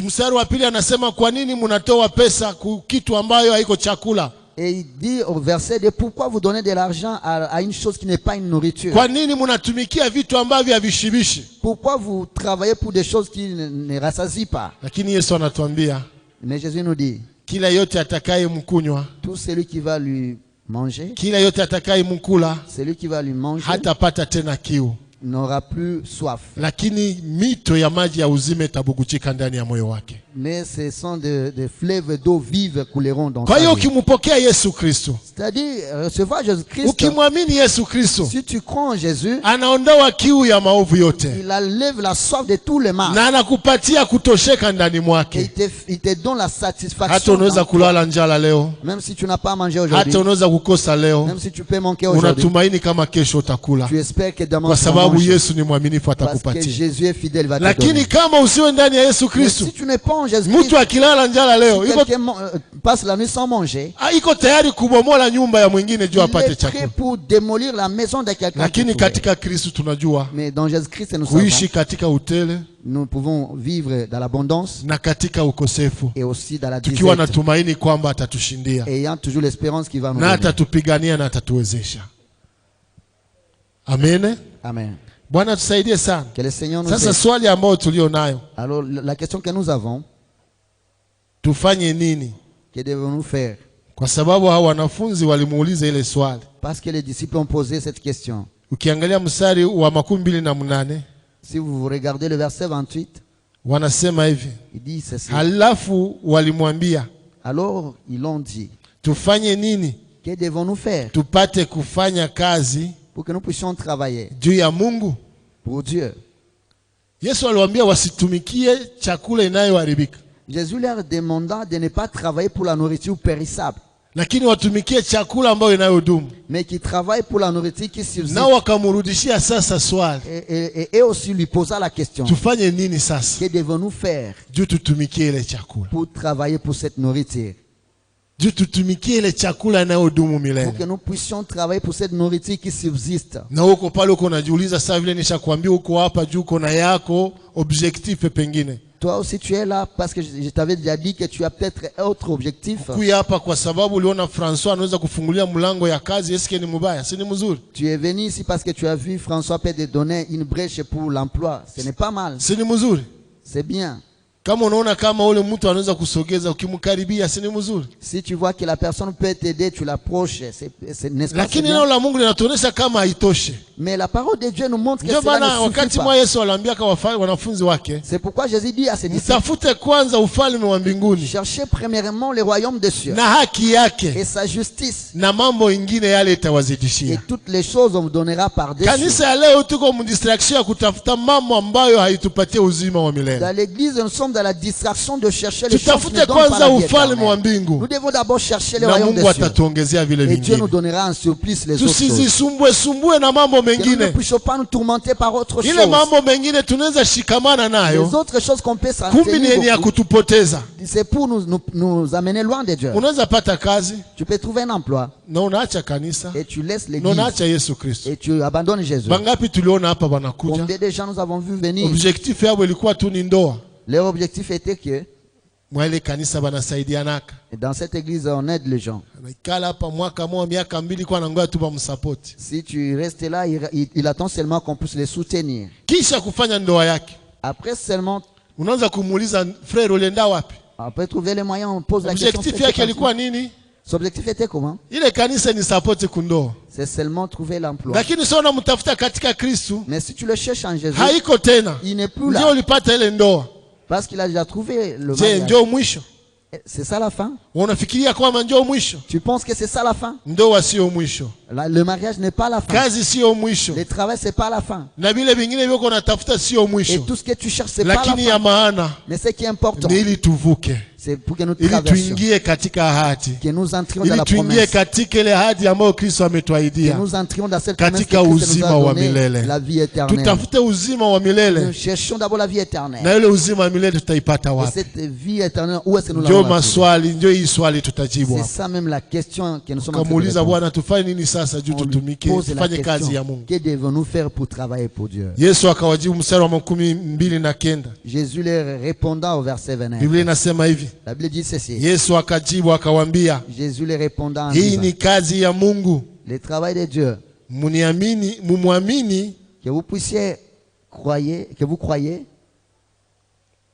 Mstari wa pili anasema kwa nini mnatoa pesa kitu ambayo haiko chakula? Et il dit au verset 2, pourquoi vous donnez de l'argent à une chose qui n'est pas une nourriture? Kwa nini mnatumikia vitu ambavyo havishibishi? Pourquoi vous travaillez pour des choses qui ne rassasient pas? Lakini Yesu anatuambia Mais Jésus nous dit, kila yote atakaye mkunywa, tout celui qui va lui manger, kila yote atakaye mkula celui qui va lui manger, hatapata tena kiu, n'aura plus soif. lakini mito ya maji ya uzima itabuguchika ndani ya moyo wake. Mais ce sont des fleuves d'eau vive couleront dans Kwa ta hiyo vie. ukimpokea Yesu Kristo, C'est-à-dire, recevoir Jésus-Christ, ukimwamini Yesu Kristo, si tu crois en Jésus, anaondoa kiu ya maovu yote il enlève la soif de tout le mal. na anakupatia kutosheka ndani Et mwake. il te donne la Hata satisfaction. unaweza dans toi. kulala njala leo, Même si tu n'as pas mangé aujourd'hui, hata unaweza kukosa leo, même si tu peux manquer aujourd'hui, unatumaini kama kesho utakula, tu espères que demain kwa tu vas sababu manger. Yesu ni mwaminifu, Parce que atakupatia. Jésus est fidèle, il va te Lakini donner. kama usiwe ndani ya Yesu Mais Kristo, si tu n'es pas en Jésus-Christ, mtu akilala njala leo si quelqu'un passe la nuit sans manger, iko tayari kubomola nyumba ya mwingine juu il apate est prêt chakula. pour démolir la maison de quelqu'un. Lakini pour trouver. katika Kristo tunajua Mais dans Jésus-Christ, nous kuishi savons, katika utele nous pouvons vivre dans l'abondance na katika ukosefu, et aussi dans la tukiwa na disette, tumaini kwamba atatushindia ayant toujours l'espérance qu'il va nous na donner. atatupigania na atatuwezesha. Amen. Amen. Bwana tusaidie sana. Que le Seigneur nous Sasa aide. swali ambayo tulio nayo, Alors, la question que nous avons, tufanye nini? que devons-nous faire? Kwa sababu hao wanafunzi walimuuliza ile swali. Parce que les disciples ont posé cette question. Ukiangalia mstari wa 28, Si vous regardez le verset 28, wanasema hivi, il dit ceci. halafu walimwambia Alors, ils l'ont dit. tufanye nini Que devons-nous faire tupate kufanya kazi pour que nous puissions travailler juu ya Mungu? pour Dieu? Yesu aliwaambia wasitumikie chakula inayoharibika. Jésus leur demanda de ne pas travailler pour la nourriture périssable. lakini watumikie chakula ambayo inayodumu. mais qui travaille pour la nourriture qui subsiste. Na wakamrudishia sasa swali, Et aussi lui posa la question, tufanye nini sasa que devons-nous faire juu tutumikie ile chakula, pour travailler pour cette nourriture? juu tutumikie ile chakula inayodumu Pour milele. que nous puissions travailler pour cette nourriture qui subsiste. Na huko pale uko unajiuliza, sasa vile nishakwambia uko hapa juu uko na yako objectif pengine. Toi aussi tu es là parce que je t'avais déjà dit que tu as peut-être autre objectif. Kuya hapa kwa sababu uliona François anaweza kufungulia mlango ya kazi, eske ni mubaya? Si ni mzuri? Tu es venu ici parce que tu as vu François peut te donner une brèche pour l'emploi. Ce n'est pas mal. Si ni mzuri? C'est bien. Kama unaona kama ule mtu anaweza kusogeza ukimkaribia, si ni mzuri? Si tu vois que la personne peut t'aider, tu l'approches. N'est-ce pas? Lakini neno la Mungu linatuonesha kama haitoshe. Mais la parole de Dieu nous montre que Ndio cela maana ne suffit wakati pas. mwa Yesu aliambia kwa wanafunzi wake, C'est pourquoi Jésus dit à ses disciples, mtafute kwanza ufalme wa mbinguni cherchez premièrement le royaume des cieux na haki yake, et sa justice, na mambo ingine yale et itawazidishia. toutes les choses on vous donnera par-dessus. Kanisa ya leo tuko mdistraction ya kutafuta mambo ambayo haitupatie uzima wa milele. Dans l'église, nous sommes dans la distraction de chercher les choses qui Tutafute ne donnent pas kwanza la vie ufalme wa éternelle. mbingu, Nous devons d'abord chercher le na royaume Mungu des cieux. atatuongezea vile Et Dieu nous vingine. donnera en surplus les autres choses. Tusizisumbue na mambo Que nous ne mengine. puissions pas nous tourmenter par autre Ile chose. mambo mengine tunaweza shikamana Les nayo, autres choses qu'on peut s'en kumbi ni yenye ya tenir, kutupoteza. c'est pour nous amener loin de Dieu. Unaweza pata kazi Tu peux trouver un emploi na unaacha kanisa et tu laisses na l'église unaacha Yesu Kristo. et tu abandonnes Jésus. Bangapi tuliona hapa wanakuja, Combien de gens nous avons vu venir? objectif yao ilikuwa tu ni ndoa. Leur objectif était que Mwa ile kanisa banasaidianaka, dans cette église on aide les gens. anaikala hapa mwaka moja miaka mbili kwa nangoja tu bamsupport, Si tu restes là, il attend seulement qu'on puisse les soutenir. kisha kufanya ndoa yake. Après seulement, Unaanza kumuuliza frère, ulienda wapi? après trouver les moyens, on pose la question. Objectif yake ilikuwa nini? Son objectif était comment? Ile kanisa ni support kundoa. C'est seulement trouver l'emploi. Lakini sio unamtafuta katika Kristo, Mais si tu le cherches en Jésus, haiko tena. il n'est plus Ndio là. ulipata ile ndoa. Parce qu'il a déjà trouvé le Je, mariage. ndio mwisho? C'est ça la fin? Unafikiria kwamba ndio mwisho? Tu penses que c'est ça la fin? Ndoa sio mwisho. Le mariage n'est pas la fin. Kazi sio mwisho. Le travail, c'est pas la fin. Na vile vingine viko unatafuta sio Et mwisho. tout ce que tu cherches, c'est pas la Lakini ya fin. maana Mais ce qui est important, ni ili tuvuke, c'est pour que nous ili traversions, tuingie katika ahadi, que nous entrions dans ili la tuingie promesse, katika ile ahadi ambayo Kristo que ametuahidia, nous entrions dans cette promesse que katika Christ nous uzima a wa donné, milele. la vie éternelle. Tutafute uzima wa Nous milele, cherchons d'abord la vie éternelle. na ile uzima wa milele tutaipata Et wapi? cette vie éternelle, où est-ce que nous Ndio l'avons trouvée? maswali, ndio hii swali tutajibu C'est hapa. ça même la question que nous sommes en train de Kamuuliza, répondre. Bwana, tufanye nini sasa juu On lui tutumike, pose la tufanye kazi ya question, Mungu? que devons-nous faire pour travailler pour Dieu? Yesu akawajibu mstari wa 29. Jésus leur répondant au verset 29. Biblia inasema hivi, La Bible dit ceci. Yesu akajibu akawaambia, Jésus les répondant en hii disant, ni kazi ya Mungu, le travail de Dieu, mumwamini. que vous puissiez croire, que vous croyez.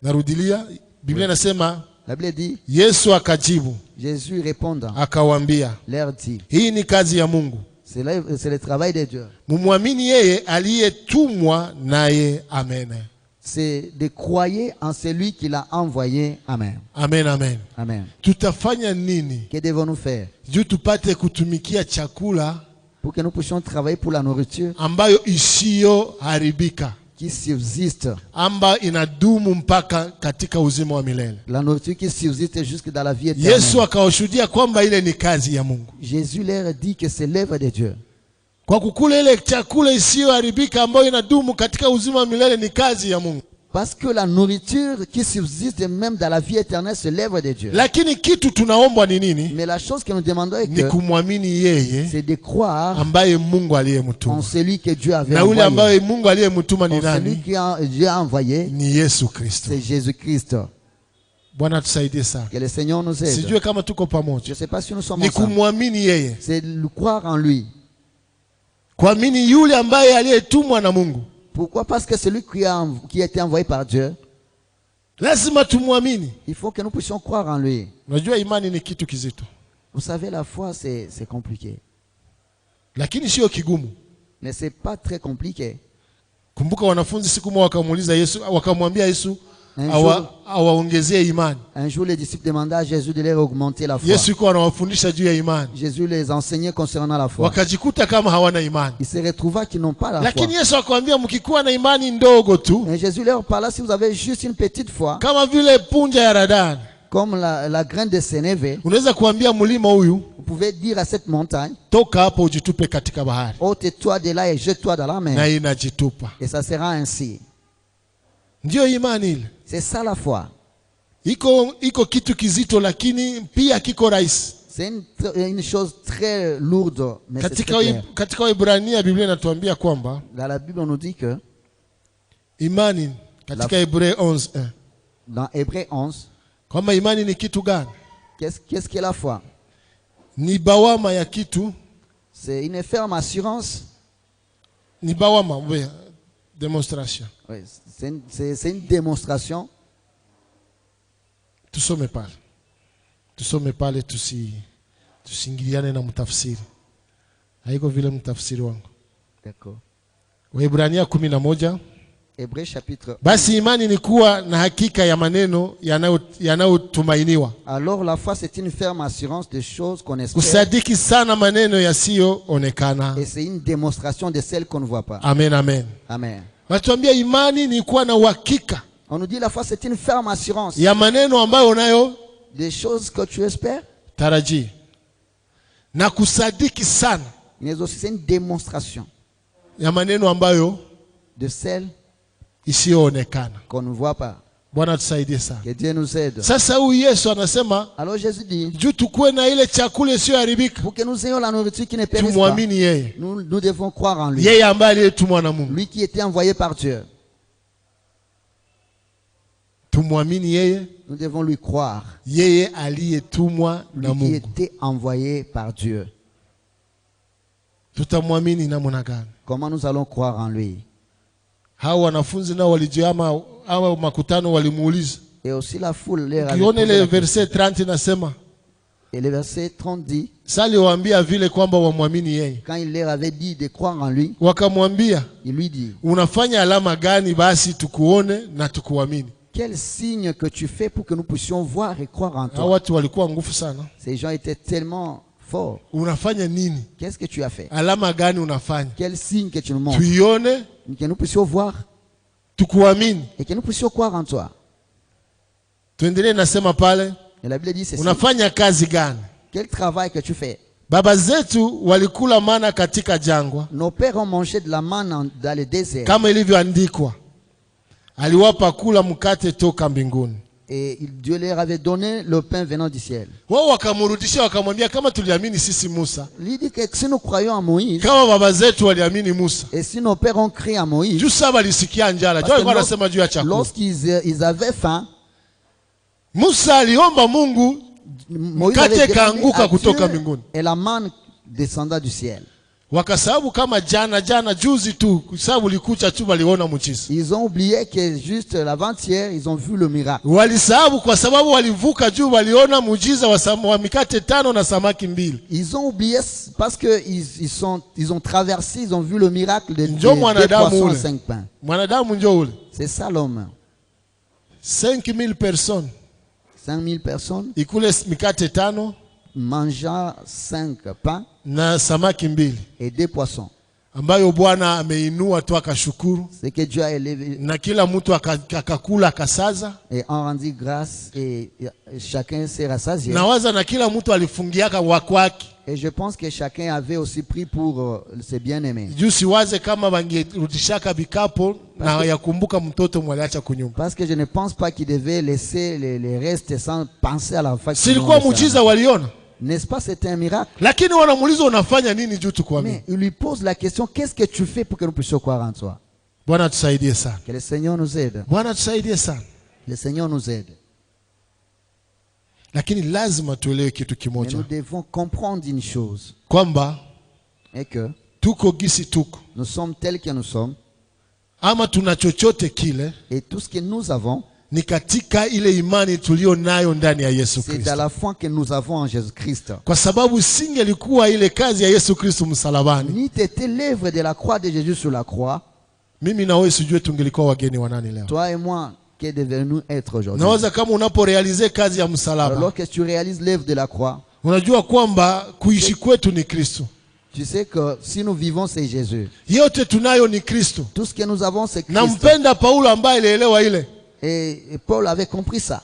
Narudilia, Biblia inasema La Bible dit, Yesu akajibu Jésus répondant, akawaambia, leur dit, hii ni kazi ya Mungu, c'est le travail de Dieu. mumwamini yeye aliyetumwa naye. Amen, C'est de croire en celui qui l'a envoyé. Amen. amen, amen. Amen. Tutafanya nini Que devons-nous faire juu tupate kutumikia chakula pour que nous puissions travailler pour la nourriture ambayo isiyoharibika, qui subsiste, ambayo inadumu mpaka katika uzima wa milele? la nourriture qui subsiste jusque dans la vie éternelle. Yesu akawashuhudia kwamba ile ni kazi ya Mungu. Jésus leur dit que c'est l'œuvre de Dieu. Kwa kukula ile chakula isiyoharibika ambayo inadumu katika uzima wa milele ni kazi ya Mungu. Parce que la nourriture qui subsiste même dans la vie éternelle, c'est l'œuvre de Dieu. Lakini kitu tunaombwa ni nini? Mais la chose que nous demandons est Ni que kumwamini yeye c'est de croire ambaye Mungu en aliyemtuma. celui que Dieu avait Na ule envoyé. ambaye Mungu aliyemtuma ni En celui nani? que Dieu a envoyé, Ni Yesu Kristo. c'est Jésus-Christ. Bwana tusaidie sana. Que le Seigneur nous aide. Sijue kama tuko Je pamoja. ne sais pas si nous sommes Ni ensemble. kumwamini yeye. C'est de croire en lui. Kuamini yule ambaye aliyetumwa na Mungu. Pourquoi? Parce que celui qui a été envoyé par Dieu, Lazima tumwamini. il faut que nous puissions croire en lui. Unajua imani ni kitu kizito, Vous savez, la foi, c'est compliqué. lakini sio kigumu. Mais ce n'est pas très compliqué. Kumbuka wanafunzi siku moja wakamuuliza Yesu, wakamwambia Yesu Un awaongezee imani. jour, les disciples demandaient à Jésus de leur augmenter la foi. Yesu yuko anawafundisha juu ya imani, Jésus les enseignait concernant la foi. wakajikuta kama hawana imani. Ils se retrouvaient qu'ils n'ont pas la foi. Lakini Yesu akamwambia, mkikuwa na imani ndogo tu Et Jésus leur parla, si vous avez juste une petite foi, kama vile punja ya radani, Comme la graine de sénévé, unaweza kuambia mlima huyu, vous pouvez dire à cette montagne, toka hapo ujitupe katika bahari, ôte-toi de là et jette-toi dans la na mer. inajitupa. Et ça sera ainsi. Ndio imani ile. C'est ça la foi. Iko kitu kizito lakini pia kiko rahisi. C'est une chose très lourde, mais c'est très clair. Katika Waebrania Biblia inatuambia kwamba Dans la Bible, on nous dit que imani katika Hebreu 11:1 dans Hébreux 11, kwamba imani ni kitu gani? qu'est-ce qu'est la foi? Ni bawama ya kitu, C'est une ferme assurance. ni bawama demonstration. Oui, c'est une démonstration. Tusome pale tusingiliane na mtafsiri. Haiko vile mtafsiri wangu. D'accord. Waebrania 11. Hébreux chapitre 1. Basi imani ni kuwa na hakika ya maneno yanayotumainiwa. Alors la foi c'est une ferme assurance des choses qu'on espère. Kusadiki sana maneno yasiyoonekana. Et c'est une démonstration de celles qu'on ne voit pas. Amen, amen. Amen. Watuambia imani ni kuwa na uhakika. On nous dit la foi c'est une ferme assurance ya maneno ambayo unayo des choses que tu espères. Taraji. Na kusadiki sana. Mais aussi c'est une démonstration ya maneno ambayo de celles isiyoonekana. Qu'on ne voit pas. Bwana tusaidie sana. Que Dieu nous aide. Sasa huyu Yesu anasema, alors Jésus dit, juu tukue na ile chakula isiyoharibika, pour que nous ayons la nourriture qui ne périsse pas, tumwamini yeye. Nous devons croire en lui. Yeye ambaye aliyetumwa na Mungu. Lui qui était envoyé par Dieu. Tumwamini yeye. Nous devons lui croire. Yeye aliyetumwa na Mungu. Lui qui était envoyé par Dieu. Tutamwamini namna gani? Comment nous allons croire en lui? Hao wanafunzi nao walijiama au makutano walimuuliza. Et aussi la foule leur avait posé le verset 30 nasema. Et le verset 30 dit, Sali waambia vile kwamba wamwamini yeye. Quand il leur avait dit de croire en lui, wakamwambia, il lui dit, unafanya alama gani basi tukuone na tukuamini? Quel signe que tu fais pour que nous puissions voir et croire en toi? Watu walikuwa nguvu sana. Ces gens étaient tellement forts. Unafanya nini? Qu'est-ce que tu as fait? Alama gani unafanya? Quel signe que tu nous montres? Tuione, que nous puissions voir tukuamini, et que nous puissions croire en toi. Tuendelee nasema pale. Et la Bible dit ceci. Unafanya kazi gani? Quel travail que tu fais? Baba zetu walikula mana katika jangwa. Nos pères ont mangé de la manne dans le désert. Kama ilivyoandikwa. Aliwapa kula mkate toka mbinguni. Et Dieu leur avait donné le pain venant du ciel. Wao wakamrudishia wakamwambia kama tuliamini sisi Musa. Il dit que si nous croyons en Moïse. Kama baba zetu waliamini Musa. Et si nos pères ont cru en Moïse. Juu sasa walisikia njala. Juu walikuwa wanasema juu ya chakula. Lorsqu'ils avaient faim. Musa aliomba Mungu mkate kaanguka kutoka mbinguni. Et la manne descenda du ciel. Wakasababu kama jana juzi tu, sababu likucha tu waliona muujiza. Ils ont oublié que juste l'avant-hier ils ont vu le miracle. Walisababu kwa sababu walivuka juu waliona muujiza wa mikate 5 na samaki 2. Ils ont oublié parce que ils ont traversé, ils ont vu le miracle de 2 poissons et 5 pains. Mwanadamu njoo ule. C'est ça l'homme. 5000 personnes. 5000 personnes. Ikule mikate 5. Mangea 5 pains na samaki 2 et 2 poissons ambayo Bwana ameinua tu akashukuru. C'est que Dieu a élevé na kila mtu akakula akasaza et on rendit grâce et chacun s'est rassasié. Nawaza na kila mtu alifungiaka wakwaki. Et je pense que chacun avait aussi pris pour ses bien-aimés. Juu siwaze kama bangerudishaka bikapo na yakumbuka mtoto mwaliacha kunyumba. Parce que je ne pense pas qu'il devait laisser les restes sans penser à la fac. Silikuwa muujiza waliona. N'est-ce pas, c'était un miracle? Lakini wanamuuliza unafanya nini juu tukuamini? Mais il lui pose la question, qu'est-ce que tu fais pour que nous puissions croire en toi? Bwana tusaidie sana. Que le Seigneur nous aide. Bwana tusaidie sana. Le Seigneur nous aide. Lakini lazima tuelewe kitu kimoja. Mais nous devons comprendre une chose. Kwamba et que tuko gisi tuko. Nous sommes tels que nous sommes. Ama tuna chochote kile. Et tout ce que nous avons. Ni katika ile imani tulio nayo ndani ya Yesu Kristo. C'est dans la foi que nous avons en Jésus-Christ. Kwa sababu singelikuwa ile kazi ya Yesu Kristo msalabani. Ni était l'œuvre de la croix de Jésus sur la croix. Mimi na wewe sijue tungelikuwa wageni wa nani leo. Toi et moi, que devons-nous être aujourd'hui? Nawaza kama unaporealize kazi ya msalaba. Alors que tu réalises l'œuvre de la croix. Unajua kwamba kuishi kwetu ni Kristo. Tu sais que si nous vivons c'est Jésus. Yote tunayo ni Kristo. Tout ce que nous avons c'est Christ. Nampenda Paulo ambaye alielewa ile. Et Paul avait compris ça.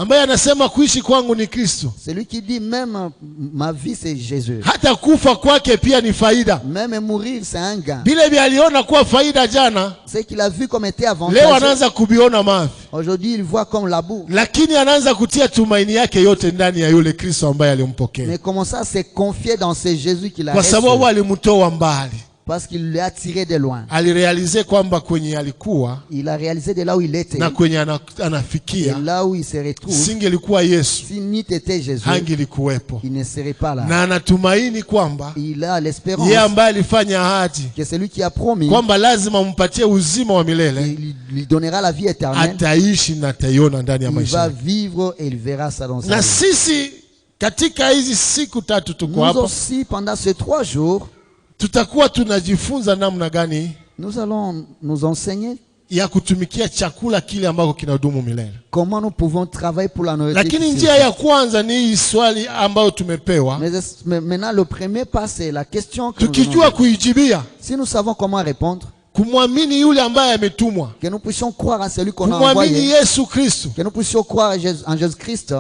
ambaye anasema kuishi kwangu ni Kristo. Celui qui dit même ma vie c'est Jésus. Hata kufa kwake pia ni faida. Même mourir c'est un gain. Vile vile aliona kuwa faida jana, Ce qu'il a vu comme était leo avantageux, anaanza kubiona mavi. aujourd'hui il voit comme labour. Lakini anaanza kutia tumaini yake yote ndani ya yule Kristo ambaye alimpokea. Mais comment ça s'est confié dans ce Jésus qu'il a Kwa reçu? sababu alimtoa mbali. Parce qu'il l'a tiré de loin. Alirealize kwamba kwenye alikuwa Il a réalisé de là où il était. na kwenye Et anafikia là où il se retrouve, singelikuwa Yesu, si n'eût été Jésus, hangelikuwepo. il ne serait pas là. Na anatumaini kwamba Il a l'espérance yeye ambaye alifanya ahadi que celui qui a promis, kwamba lazima mpatie uzima wa milele, il lui donnera la vie éternelle. ataishi na ataiona ndani ya Il maisha va yake. vivre et il verra ça dans sa Na vie. sisi katika hizi siku tatu tuko Nous hapa, aussi, pendant ces 3 jours, tutakuwa tunajifunza namna gani nous allons nous enseigner ya kutumikia chakula kile ambako kinadumu milele. comment nous pouvons travailler pour la nourriture. Lakini qui njia subsiste. ya kwanza ni hii swali ambayo tumepewa, Mais maintenant, le premier pas, c'est la question que nous tukijua avons. kuijibia, Si nous savons comment répondre, kumwamini yule ambaye ametumwa, que nous puissions croire en celui qu'on a kumwamini envoyé, Yesu Kristo, que nous puissions croire en Jésus-Christ,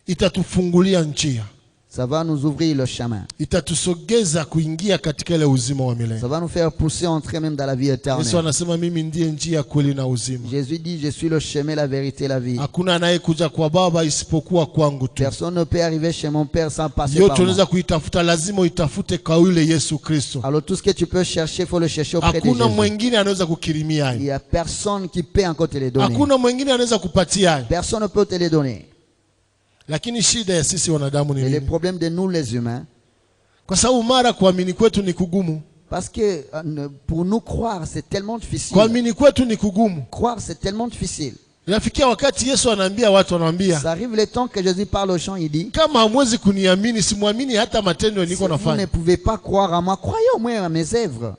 itatufungulia njia, ça va nous ouvrir le chemin. itatusogeza kuingia katika ile uzima wa milele. Ça va nous faire pousser, entrer même dans la vie Yesu éternelle. anasema mimi ndiye njia, kweli na uzima. Jésus dit, je suis le chemin, la vérité, la vie. Hakuna anayekuja kwa Baba isipokuwa kwangu tu. Personne ne peut arriver chez mon Père sans passer Yote par moi. unaweza kuitafuta, lazima uitafute kwa yule Yesu Kristo. Alors tout ce que tu peux chercher, il faut le chercher auprès de Hakuna Jésus. mwingine anaweza kukirimia Il hayo. n'y a personne qui peut encore te les donner. Hakuna mwingine anaweza kupatia hayo. Personne ne peut te les donner. Lakini shida ya sisi wanadamu ni Et le nini? problème de nous les humains, Kwa sababu mara kuamini kwetu ni kugumu. parce que pour nous croire, c'est tellement difficile. Kuamini kwetu ni kugumu. Croire, c'est tellement difficile. Inafikia wakati Yesu anaambia watu, anawaambia, Ça arrive le temps que Jésus parle aux gens, il dit, kama hamwezi kuniamini, simwamini hata matendo si niko vous ne nafanya. pouvez pas croire à moi, croyez au moins à mes œuvres.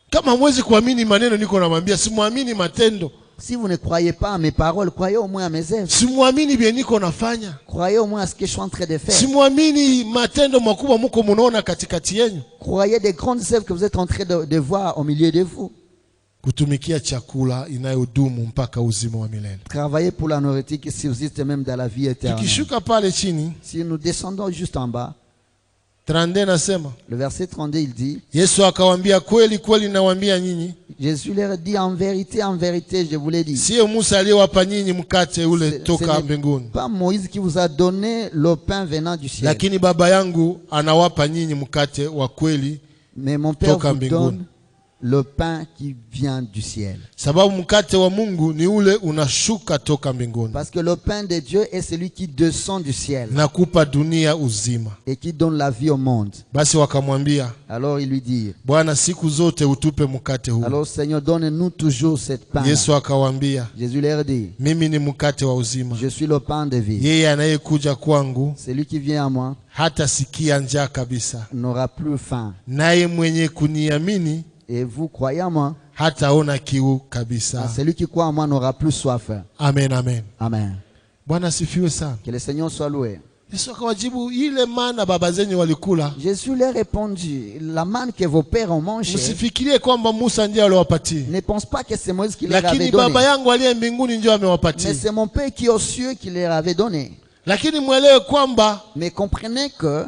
Kama hamwezi kuamini maneno niko namwambia, simwamini matendo. Si vous ne croyez pas à mes paroles, croyez au moins à mes œuvres. Simwamini bien niko nafanya. Croyez au moins à ce que je suis en train de faire. Simwamini matendo makubwa mko munaona katikati yenu. Croyez des grandes œuvres que vous êtes en train de voir au milieu de vous. Kutumikia chakula inayodumu mpaka uzima wa milele. Travaillez pour la nourriture qui subsiste même dans la vie éternelle. Tukishuka pale chini, Si nous descendons juste en bas, 32 nasema, le verset 32, il dit, Yesu akawaambia, kweli kweli nawaambia nyinyi, Jésus leur dit, en vérité, je vous l'ai dit. sio Musa aliyewapa nyinyi mkate ule Ce toka n'est mbinguni, pas Moïse qui vous a donné le pain venant du ciel. lakini Baba yangu anawapa nyinyi mkate wa kweli, Mais mon Père toka vous mbinguni. donne le pain qui vient du ciel. sababu mkate wa Mungu ni ule unashuka toka mbinguni Parce que le pain de Dieu est celui qui descend du ciel na kupa dunia uzima. et qui donne la vie au monde. Basi wakamwambia, Alors il lui dit, Bwana, siku zote utupe mkate huu. alors Seigneur, donne-nous toujours cette pain. Yesu akawaambia, Jésus leur dit, mimi ni mkate wa uzima. je suis le pain de vie. Yeye anayekuja kwangu Celui qui vient à moi hata sikia njaa kabisa, n'aura plus faim. naye mwenye kuniamini Et vous croyez en moi, hataona kiu kabisa. celui qui croit en moi n'aura plus soif. Amen, amen. Amen. Bwana asifiwe sana. Que le Seigneur soit loué. Yesu akawajibu, ile mana baba zenyu walikula, Jésus leur répondit, la manne que vos pères ont mangée, msifikirie kwamba Musa ndiye aliwapatia, ne pense pas que c'est Moïse qui leur avait lakini donné. baba yangu aliye mbinguni ndio Mais amewapatia. c'est mon Père qui est aux cieux qui leur avait donné. Lakini mwelewe kwamba Mais comprenez que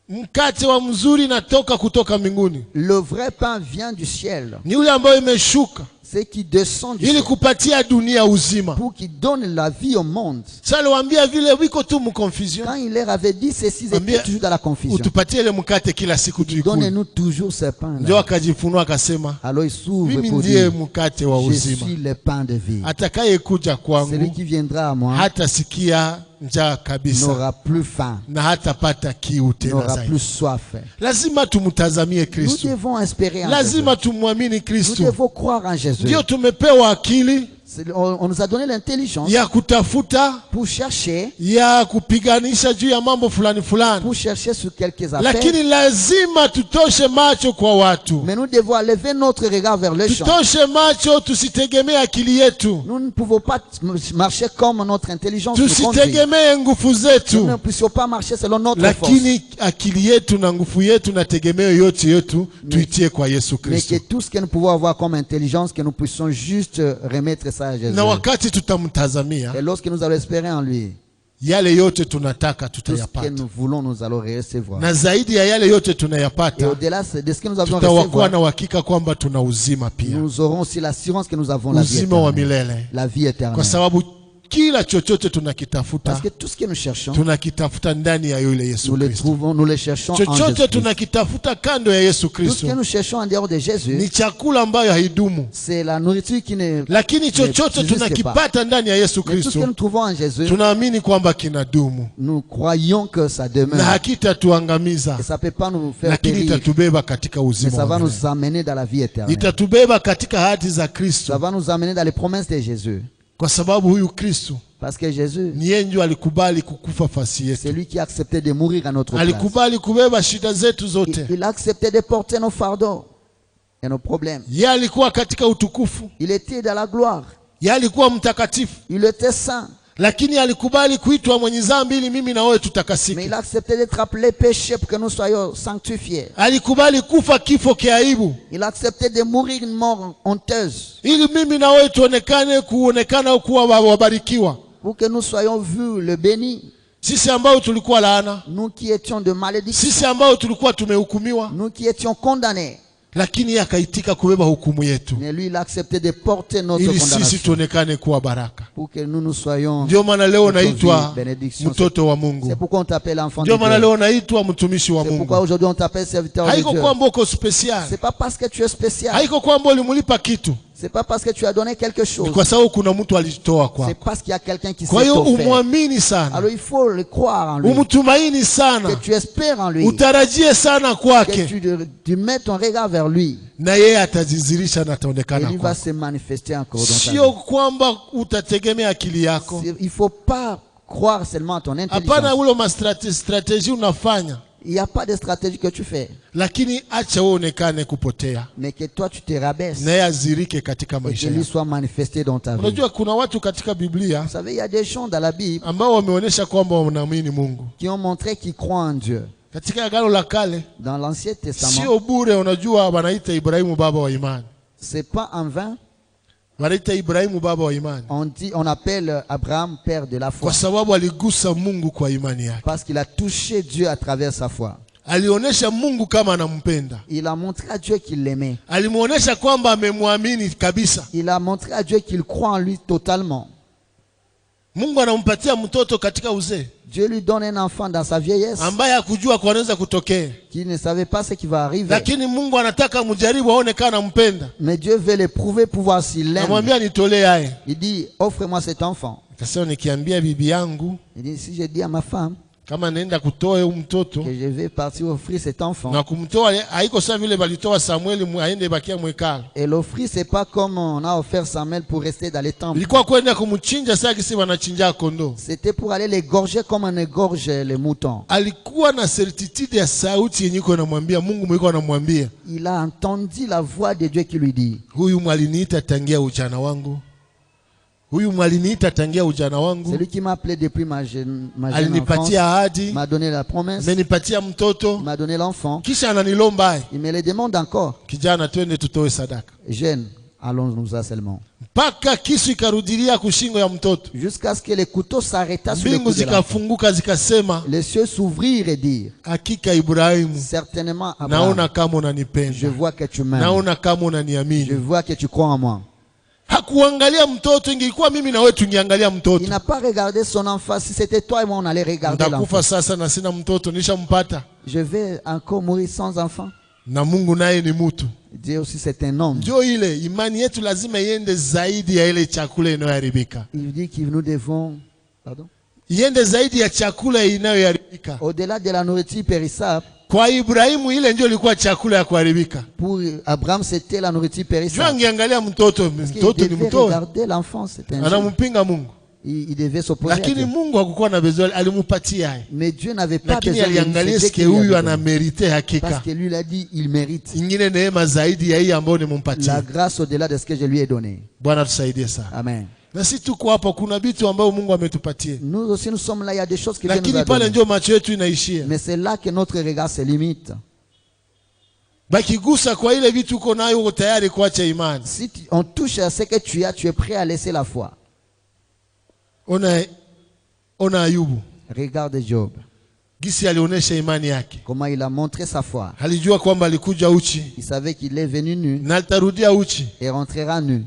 mkate wa mzuri natoka kutoka mbinguni, le vrai pain vient du ciel. ni ule ambayo imeshuka C'est qui descend du ili ciel kupatia dunia uzima. pour qu'il donne la vie au monde. Sasa aliwaambia vile wiko tu mconfusion, Quand il leur avait dit ceci, ils Ambia- étaient toujours dans la confusion. utupatie ile mkate kila siku tuikule. Donnez-nous toujours ce pain. Ndio akajifunua akasema, Alors il s'ouvre mimi pour ndiye dire, mkate wa je uzima, suis le pain de vie. atakayekuja Celui kwangu qui viendra à moi hata sikia njaa kabisa n'aura plus faim, na hatapata kiu tena n'aura zaidi. plus soif. Lazima tumtazamie Nous Kristo, devons espérer en Jésus. lazima tumwamini Nous Kristo. devons croire en Jésus. Ndio tumepewa akili On nous a donné l'intelligence ya kutafuta, pour chercher, ya kupiganisha juu ya mambo fulani fulani, pour chercher sur quelques affaires. lakini lazima tutoshe macho kwa watu, Mais nous devons lever notre regard vers le champ. tutoshe macho, tusitegemee akili yetu, Nous ne pouvons pas marcher comme notre intelligence nous conduit. tusitegemee nguvu Nous zetu, ne puissions pas marcher selon notre force. lakini akili yetu na nguvu yetu na tegemeo yote yetu tuitie kwa Yesu Mais que Kristo. tout ce que nous pouvons avoir comme intelligence, que nous puissions juste remettre ça ça à Jésus. Na wakati tutamtazamia, Et lorsque nous allons espérer en lui, yale yote tunataka tout ce que tutayapata. nous voulons, nous allons recevoir. Na zaidi ya yale yote Et tunayapata, au-delà de ce que nous avons tutawakuwa recevoir, na uhakika kwamba tuna uzima pia. nous aurons aussi l'assurance que nous avons la vie Uzima wa éternelle. milele. La vie éternelle. Kwa sababu kila chochote tunakitafuta, Parce que tout ce que nous cherchons, tunakitafuta ndani ya yule Yesu nous le Kristo. trouvons, nous le cherchons en Chochote Jésus-Christ. tunakitafuta kando ya Yesu Tout ce Kristo que nous cherchons en dehors de Jésus, ni chakula ambayo haidumu, c'est la nourriture qui ne... lakini chochote ne subsiste tunakipata ndani ya Yesu Mais tout ce que Kristo nous trouvons en Jésus, tunaamini kwamba kinadumu nous croyons que ça na demeure. hakitatuangamiza, Et ça ne peut pas nous faire lakini périr, itatubeba katika mais uzima ça va wa milele. nous amener dans la vie éternelle. Itatubeba katika ahadi za Ça Kristo, va nous amener dans les promesses de Jésus. kwa sababu huyu Kristo Parce que Jésus, ni yeye ndio alikubali kukufa fasi c'est yetu, lui qui a accepté de mourir à notre place. alikubali kubeba shida zetu zote. Il a accepté de porter nos fardeaux et nos problèmes. Yeye alikuwa katika utukufu, Il était dans la gloire. yeye alikuwa mtakatifu, Il était saint. lakini alikubali kuitwa mwenye dhambi ili mimi na wewe Mais tutakasike. il a accepté d'être appelé péché pour que nous soyons sanctifiés. Alikubali kufa kifo kia aibu Il a accepté de mourir une mort honteuse ili mimi na wewe kuonekana kuwa wabarikiwa. pour que nous soyons vus le béni. Sisi ambao tulikuwa laana, Nous qui étions de malédiction, sisi ambao tulikuwa tumehukumiwa, nous qui étions condamnés. lakini yeye akaitika kubeba hukumu yetu Mais lui, il a accepté de porter notre ili sisi condamnation tuonekane kuwa baraka. pour que nous soyons. Ndio maana leo notre vie, naitwa bénédiction. mtoto wa Mungu. C'est pourquoi on t'appelle enfant de Ndio maana Dieu. leo naitwa mtumishi wa C'est pourquoi Mungu. aujourd'hui on t'appelle serviteur de Haiko Dieu. kwamba uko special, C'est pas parce que tu es spécial. haiko kwamba ulimulipa kitu, C'est pas parce que tu as donné quelque ni chose. kwa sababu kuna mtu alijitoa C'est kwako. parce qu'il y a quelqu'un qui Kwa s'est hiyo offert. umwamini sana, Alors il faut le croire en lui. umtumaini sana, Que tu espères en lui. utarajie sana Que kwake, tu mets ton regard vers lui. na yeye atajizirisha na Et ataonekana lui va kwako. se manifester encore dans ta Sio vie. kwamba utategemea akili yako, Il ne faut pas croire seulement à ton hapana. intelligence. Ule strategy unafanya, Il n'y a pas de stratégie que tu fais. lakini acha wewe onekane kupotea, Mais que toi tu te rabaisses. na yeye azirike katika Et maisha que lui yako. soit manifesté dans ta vie. Unajua kuna watu katika Biblia Vous savez, il y a des gens dans la Bible ambao wameonyesha kwamba wanaamini Mungu. qui ont montré qu'ils croient en Dieu. Katika Agano la Kale Dans l'Ancien Testament, sio bure, unajua wanaita Ibrahimu baba wa imani, c'est pas en vain. wanaita Ibrahimu baba wa imani On appelle Abraham père de la foi. kwa sababu aligusa Mungu kwa imani yake. Parce qu'il a touché Dieu à travers sa foi. Alionyesha Mungu kama anampenda, Il a montré à Dieu qu'il l'aimait. alimuonyesha kwamba amemwamini kabisa. Il a montré à Dieu qu'il croit en lui totalement. Mungu anampatia mtoto katika uzee Dieu lui donne un enfant dans sa vieillesse ambaye hakujua kwa anaweza kutokea, qui ne savait pas ce qui va arriver. lakini Mungu anataka mjaribu aone kama anampenda. Mais Dieu veut l'éprouver pour voir s'il l'aime. Namwambia nitolee haya. Il dit, offre-moi cet enfant. Akasema nikiambia bibi yangu Il dit, si je dis à ma femme kama naenda kutoa huyu mtoto que je vais partir offrir cet enfant, na kumtoa, haiko sawa vile balitoa Samueli aende bakia mwekalo, et l'offrir, c'est pas comme on a offert Samuel pour rester dans les temples. ilikuwa kwenda kumchinja sasa kisi wanachinja kondoo. C'était pour aller l'égorger comme on égorge les moutons. Alikuwa na certitude ya sauti yenye iko namwambia Mungu, mwiko anamwambia Il a entendu la voix de Dieu qui lui dit, huyu mwaliniita tangia ujana wangu, huyu mwaliniita tangia ujana wangu, c'est lui qui m'a appelé depuis ma jeune enfance, alinipatia ahadi, m'a donné la promesse, amenipatia mtoto, il m'a donné l'enfant. kisha ananilomba Il me le demande encore. kijana, twende tutoe sadaka. Jeune, allons-nous seulement. Mpaka kisu ikarudilia kushingo ya mtoto, Jusqu'à ce que les couteaux s'arrêtent sur le mbingu cou de l'enfant. zikafunguka zikasema, Les cieux s'ouvrirent et dirent, hakika Ibrahimu, certainement Abraham, naona kama je unanipenda, vois que tu m'aimes. naona kama Je unaniamini. vois que tu crois en moi. Hakuangalia mtoto, ingekuwa mimi na wewe tungeangalia Il mtoto. n'a pas regardé son enfant. Si c'était toi et moi, on allait regarder l'enfant. Ndakufa sasa na sina mtoto, nishampata. Je vais encore mourir sans enfant. Na Mungu naye ni mtu. Dieu aussi, c'est un homme. Ndio ile imani yetu lazima iende zaidi ya ile chakula inayoharibika, Il dit que nous devons, pardon, iende zaidi ya chakula inayoharibika. au-delà de la nourriture périssable. Kwa Ibrahimu ile ndio ilikuwa chakula ya kuharibika. Pour Abraham, c'était la nourriture Jua périssable. angeangalia mtoto, Parce qu'il mtoto ni devait mtoto, regarder l'enfant, c'était un jeune. anampinga Mungu, Il devait s'opposer à lakini Dieu. Mungu hakukuwa na besoin, alimpatia haya, Mais Dieu n'avait pas lakini besoin de aliangalia lui, c'était sikie qu'il lui huyu avait ana donné. merite hakika Parce que lui, il a dit, il mérite ingine neema zaidi ya hii ambayo la nimempatia. grâce au-delà de ce que je lui ai donné. Bwana tusaidie sana. Amen. Na sisi tuko hapa, kuna vitu ambayo Mungu ametupatia, Nous aussi, nous sommes là, il y a des choses que Dieu nous lakini a pale données. ndio macho yetu inaishia. Mais c'est là que notre regard se limite. Bakigusa kwa ile vitu uko nayo uko tayari kuacha imani. Si on touche à ce que tu as, tu es prêt à laisser la foi. Ona Ayubu. Regarde Job. Gisi alionyesha imani yake. Comment il a montré sa foi. Alijua kwamba alikuja uchi. Il savait qu'il est venu nu. Na atarudia uchi. Et rentrera nu.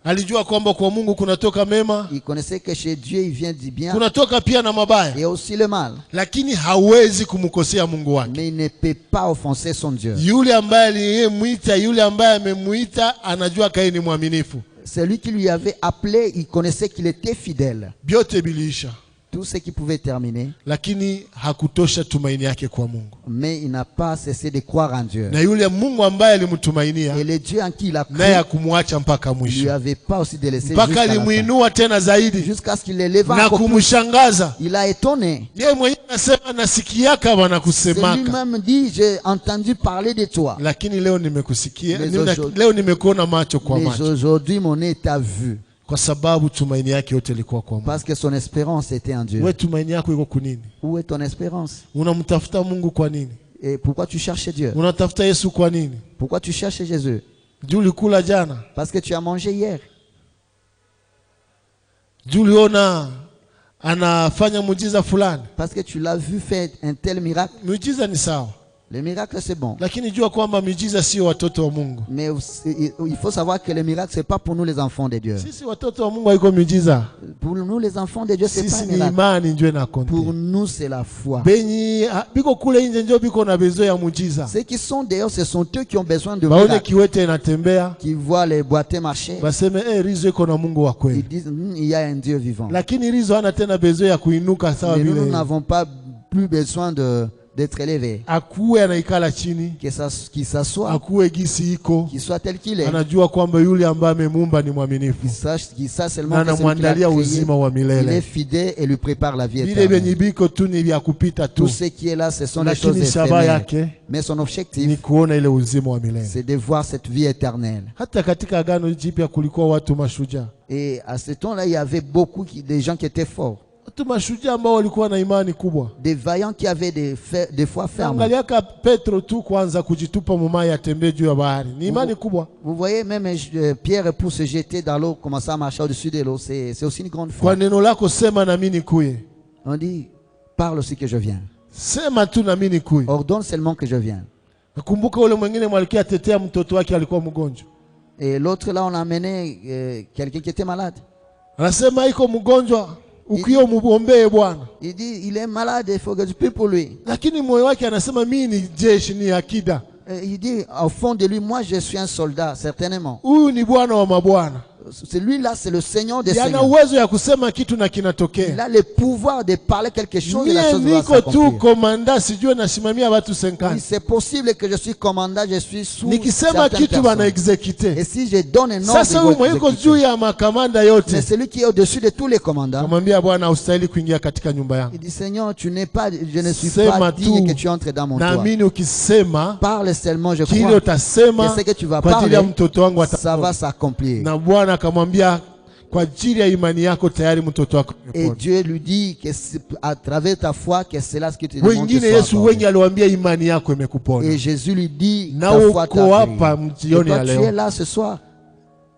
Alijua kwamba kwa Mungu kunatoka mema. Il connaissait que chez Dieu il vient du bien. Kunatoka pia na mabaya. Et aussi le mal. Lakini hawezi kumkosea Mungu wake. Mais il ne peut pas offenser son Dieu. Yule ambaye aliyemuita, yule ambaye amemuita anajua kae ni mwaminifu. Celui qui lui avait appelé, il connaissait qu'il était fidèle. Byote bilisha. Tout ce qui pouvait terminer. Lakini hakutosha tumaini yake kwa Mungu. Mais il n'a pas cessé de croire en Dieu. Na yule Mungu ambaye alimtumainia, et le Dieu en qui il a cru, naye akumwacha mpaka il lui mwisho. avait pas aussi délaissé Mpaka alimuinua tena zaidi jusqu'à ce qu'il l'éleva na encore plus. kumshangaza. Il a étonné. Yeye mwenyewe anasema nasikia kama C'est nakusemaka. lui-même dit, j'ai entendu parler de toi. Lakini leo nimekusikia, Mais leo nimekuona macho kwa Mais macho. aujourd'hui, mon nez t'a vu. Kwa sababu tumaini yake yote ilikuwa kwa Mungu. Parce que son espérance était en Dieu. Wewe tumaini yako iko kunini? Où est ton espérance? Unamtafuta Mungu kwa nini? Et pourquoi tu cherches Dieu? Unatafuta Yesu kwa nini? Pourquoi tu cherches Jésus? Juu ulikula jana? Parce que tu as mangé hier. Juu uliona anafanya muujiza fulani? Parce que tu l'as vu faire un tel miracle. Muujiza ni sawa. Le miracle, c'est bon. Lakini jua kwamba miujiza sio watoto wa Mungu. Mais il faut savoir que le miracle, c'est pas pour nous les enfants de Dieu. Sisi watoto wa Mungu haiko miujiza. Pour nous les enfants de Dieu, c'est pas Sisi un ni miracle. imani ndio inakonta. Pour nous, c'est la foi. Benyi biko kule nje ndio biko na besoin ya muujiza. Ceux qui sont dehors, ce sont eux qui ont besoin de Baone miracle. kiwete inatembea. Qui voient les boiteux marcher. Baseme rizo iko na Mungu wa Ils kweli. disent, il y a un Dieu vivant. Lakini rizo hana tena besoin ya kuinuka sawa Mais vile. nous n'avons pas plus besoin d'être élevé. Akuwe anaikala chini. Qu'il s'assoit, Akuwe gisi iko. qu'il soit tel qu'il est. Anajua kwamba yule ambaye amemuumba ni mwaminifu. Qu'il sache seulement Na que celui qui l'a anamwandalia créé, uzima wa il est milele. fidèle et lui prépare la vie Vile éternelle. benye biko tu ni vya kupita tu. Tout ce qui est là, ce sont des choses Lakini shaba éphémères. yake Mais son ni objectif, kuona ile uzima wa milele. c'est de voir cette vie éternelle. Hata katika Agano Jipya kulikuwa watu mashujaa. Et à ce temps-là, il y avait beaucoup de gens qui étaient forts. Watu mashujaa ambao walikuwa na imani kubwa. Des vaillants qui avaient des foi fermes. Angaliaka Petro tu kwanza kujitupa mumai atembee juu ya bahari. Ni imani kubwa. Vous voyez, même Pierre pour se jeter dans l'eau, commencer à marcher au-dessus de l'eau, c'est aussi une grande foi. Kwa neno lako sema na mimi nikuye. On dit, parle aussi que je viens. Sema tu na mimi nikuye. Ordonne seulement que je viens. Nakumbuka ule mwingine mwalikia atetea mtoto wake alikuwa mgonjwa. Et l'autre là, on a amené quelqu'un qui était malade. Anasema iko mgonjwa, ukio muombee Bwana. Il dit, il est malade, il faut que tu pries pour lui. Lakini moyo wake anasema mimi ni jeshi, ni akida. Il dit, au fond de lui, moi je suis un soldat, certainement. Huyu ni Bwana wa mabwana. Celui-là, c'est le Seigneur des Yana seigneurs. uwezo ya kusema kitu na Il kinatokea. a le pouvoir de parler quelque chose et la Mie chose va niko tu s'accomplir. komanda, sijue nasimamia watu Oui, 50. c'est possible que je suis commandant, je suis sous Nikisema certaines kitu wana personnes. exekite. Et si je donne un nom Sasa huyu mwenye iko juu de ya makamanda mais yote. celui qui est au-dessus de tous les commandants, Kamwambia Bwana ustahili kuingia katika nyumba yangu. il dit, Seigneur, je ne suis Sema pas digne tu, que tu entres dans mon toit. naamini ukisema Parle seulement, je kile crois utasema que ce que tu vas kwa ajili ya parler, mtoto wangu ça va atakuwa. s'accomplir. Na Bwana akamwambia kwa ajili ya imani yako tayari mtoto wako Et amepona. Dieu lui dit que à travers ta foi, que c'est là ce que tu demandes. Wengine Yesu wengi aliwaambia imani yako imekupona. Et Jésus lui dit, Na ta foi uko t'a hapa guéri. mjioni Et ya toi, tu es leo. là ce soir.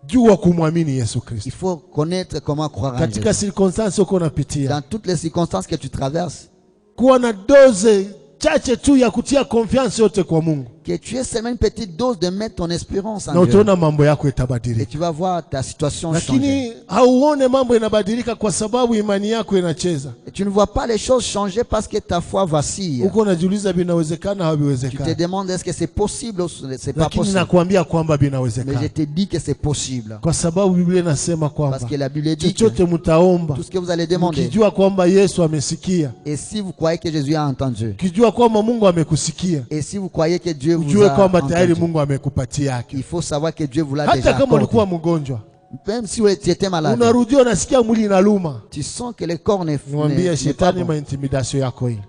Jua kumwamini Yesu Kristo. Il faut connaître comment croire en Katika Jésus. circonstances uko unapitia. Dans toutes les circonstances que tu traverses, Kuwa na doze chache tu ya kutia confiance yote kwa Mungu. que tu aies seulement une petite dose de mettre ton espérance Na en Dieu. utaona mambo yako Et itabadilika. tu vas voir ta situation changer. Lakini hauone mambo inabadilika kwa sababu imani yako inacheza. Et tu ne vois pas les choses changer parce que ta foi vacille. Uko unajiuliza binawezekana au Tu te haviwezekani. demandes est-ce que c'est possible ou c'est pas Lakini possible. nakwambia kwamba Mais je binawezekana. te dis que c'est possible. Kwa sababu Biblia inasema Parce kwamba que la Bible dit que chochote mtaomba tout ce que vous allez demander, ukijua kwamba Yesu amesikia, et si vous croyez que Jésus a entendu, ukijua kwamba Mungu amekusikia, et si vous croyez que Dieu vous ujue a kwamba tayari entendu, Mungu amekupatia yake. il faut savoir que Dieu vous l'a Hata déjà kama ulikuwa accordé. mgonjwa, Même si tu étais malade, unarudia unasikia mwili inaluma, tu sens que le corps n'est mwambie pas shetani bon. maintimidasio yako hili.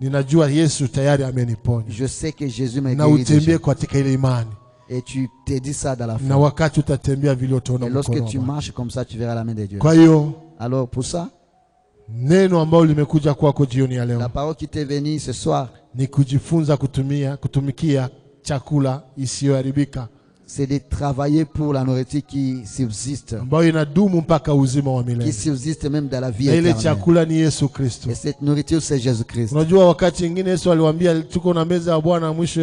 Ninajua Yesu tayari ameniponya. Je sais que Jésus m'a Na guéri utembee déjà. katika ile imani. Et tu te dis ça dans la Na foi. wakati utatembea vile utaona Et mkono lorsque wa tu Bwana. marches comme ça, tu verras la main de Dieu. Kwa hiyo Alors pour ça, neno ambalo limekuja kwako jioni ya la leo parole qui t'est venue ce soir, ni kujifunza kutumikia chakula isiyoharibika, c'est de travailler pour la nourriture qui subsiste, ambayo inadumu mpaka uzima wa qui milele. subsiste même dans la vie Na ile éternelle. chakula ni Yesu Kristo. Et cette nourriture, c'est Jésus-Christ. Unajua wakati mwingine Yesu aliwaambia tuko na meza ya Bwana mwisho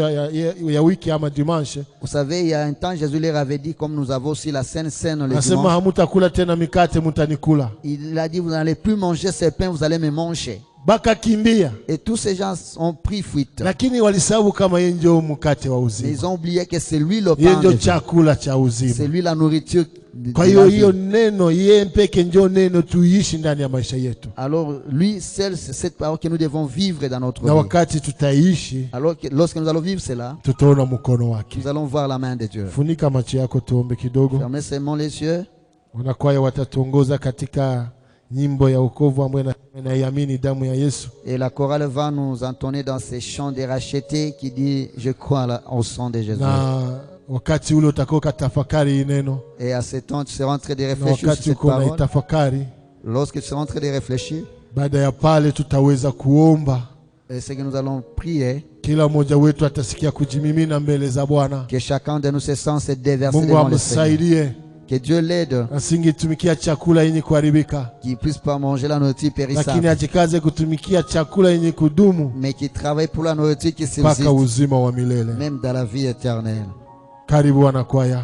ya wiki ama dimanche. Vous savez, il y a un temps, Jésus leur avait dit, comme nous avons aussi la Sainte Seine le Anasema dimanche, hamutakula tena mikate, mutanikula. il a dit, vous n'allez plus manger ces pains, vous allez me manger. Bakakimbia. Et tous ces gens ont pris fuite. Lakini walisahau kama yeye ndio mkate wa Mais uzima. ils ont oublié que c'est lui le Yeye pain ndio de vie. chakula cha uzima. C'est lui la nourriture de Kwa la hiyo vie. hiyo neno yeye mpeke ndio neno tuishi ndani ya maisha yetu. Alors lui seul, c'est cette parole que nous devons vivre dans notre Na vie. wakati tutaishi Alors que lorsque nous allons vivre cela, tutaona mkono wake. nous allons voir la main de Dieu. Funika macho yako tuombe kidogo. Fermez seulement les yeux. Wanakwaya watatuongoza katika nyimbo ya wokovu ambayo inaiamini damu ya Yesu. Et la chorale va nous entonner dans ces chants des rachetés qui dit je crois au sang de Jésus. Na wakati ule utakoka tafakari neno. Et à ce temps tu seras en train de Na réfléchir sur wakati cette uko na parole. itafakari, Lorsque tu seras en train de réfléchir, baada ya pale tutaweza kuomba. c'est que nous allons prier, Kila mmoja wetu atasikia kujimimina mbele za Bwana. que chacun de nous se sent se déverser Mungu devant le Seigneur. amsaidie Que Dieu l'aide, asingitumikia chakula yenye kuharibika, qu'il puisse pas manger la nourriture lakini périssable, ajikaze kutumikia chakula yenye kudumu mais qui travaille pour la nourriture qui subsiste, mpaka uzima wa milele. même dans la vie éternelle. Karibu wanakwaya.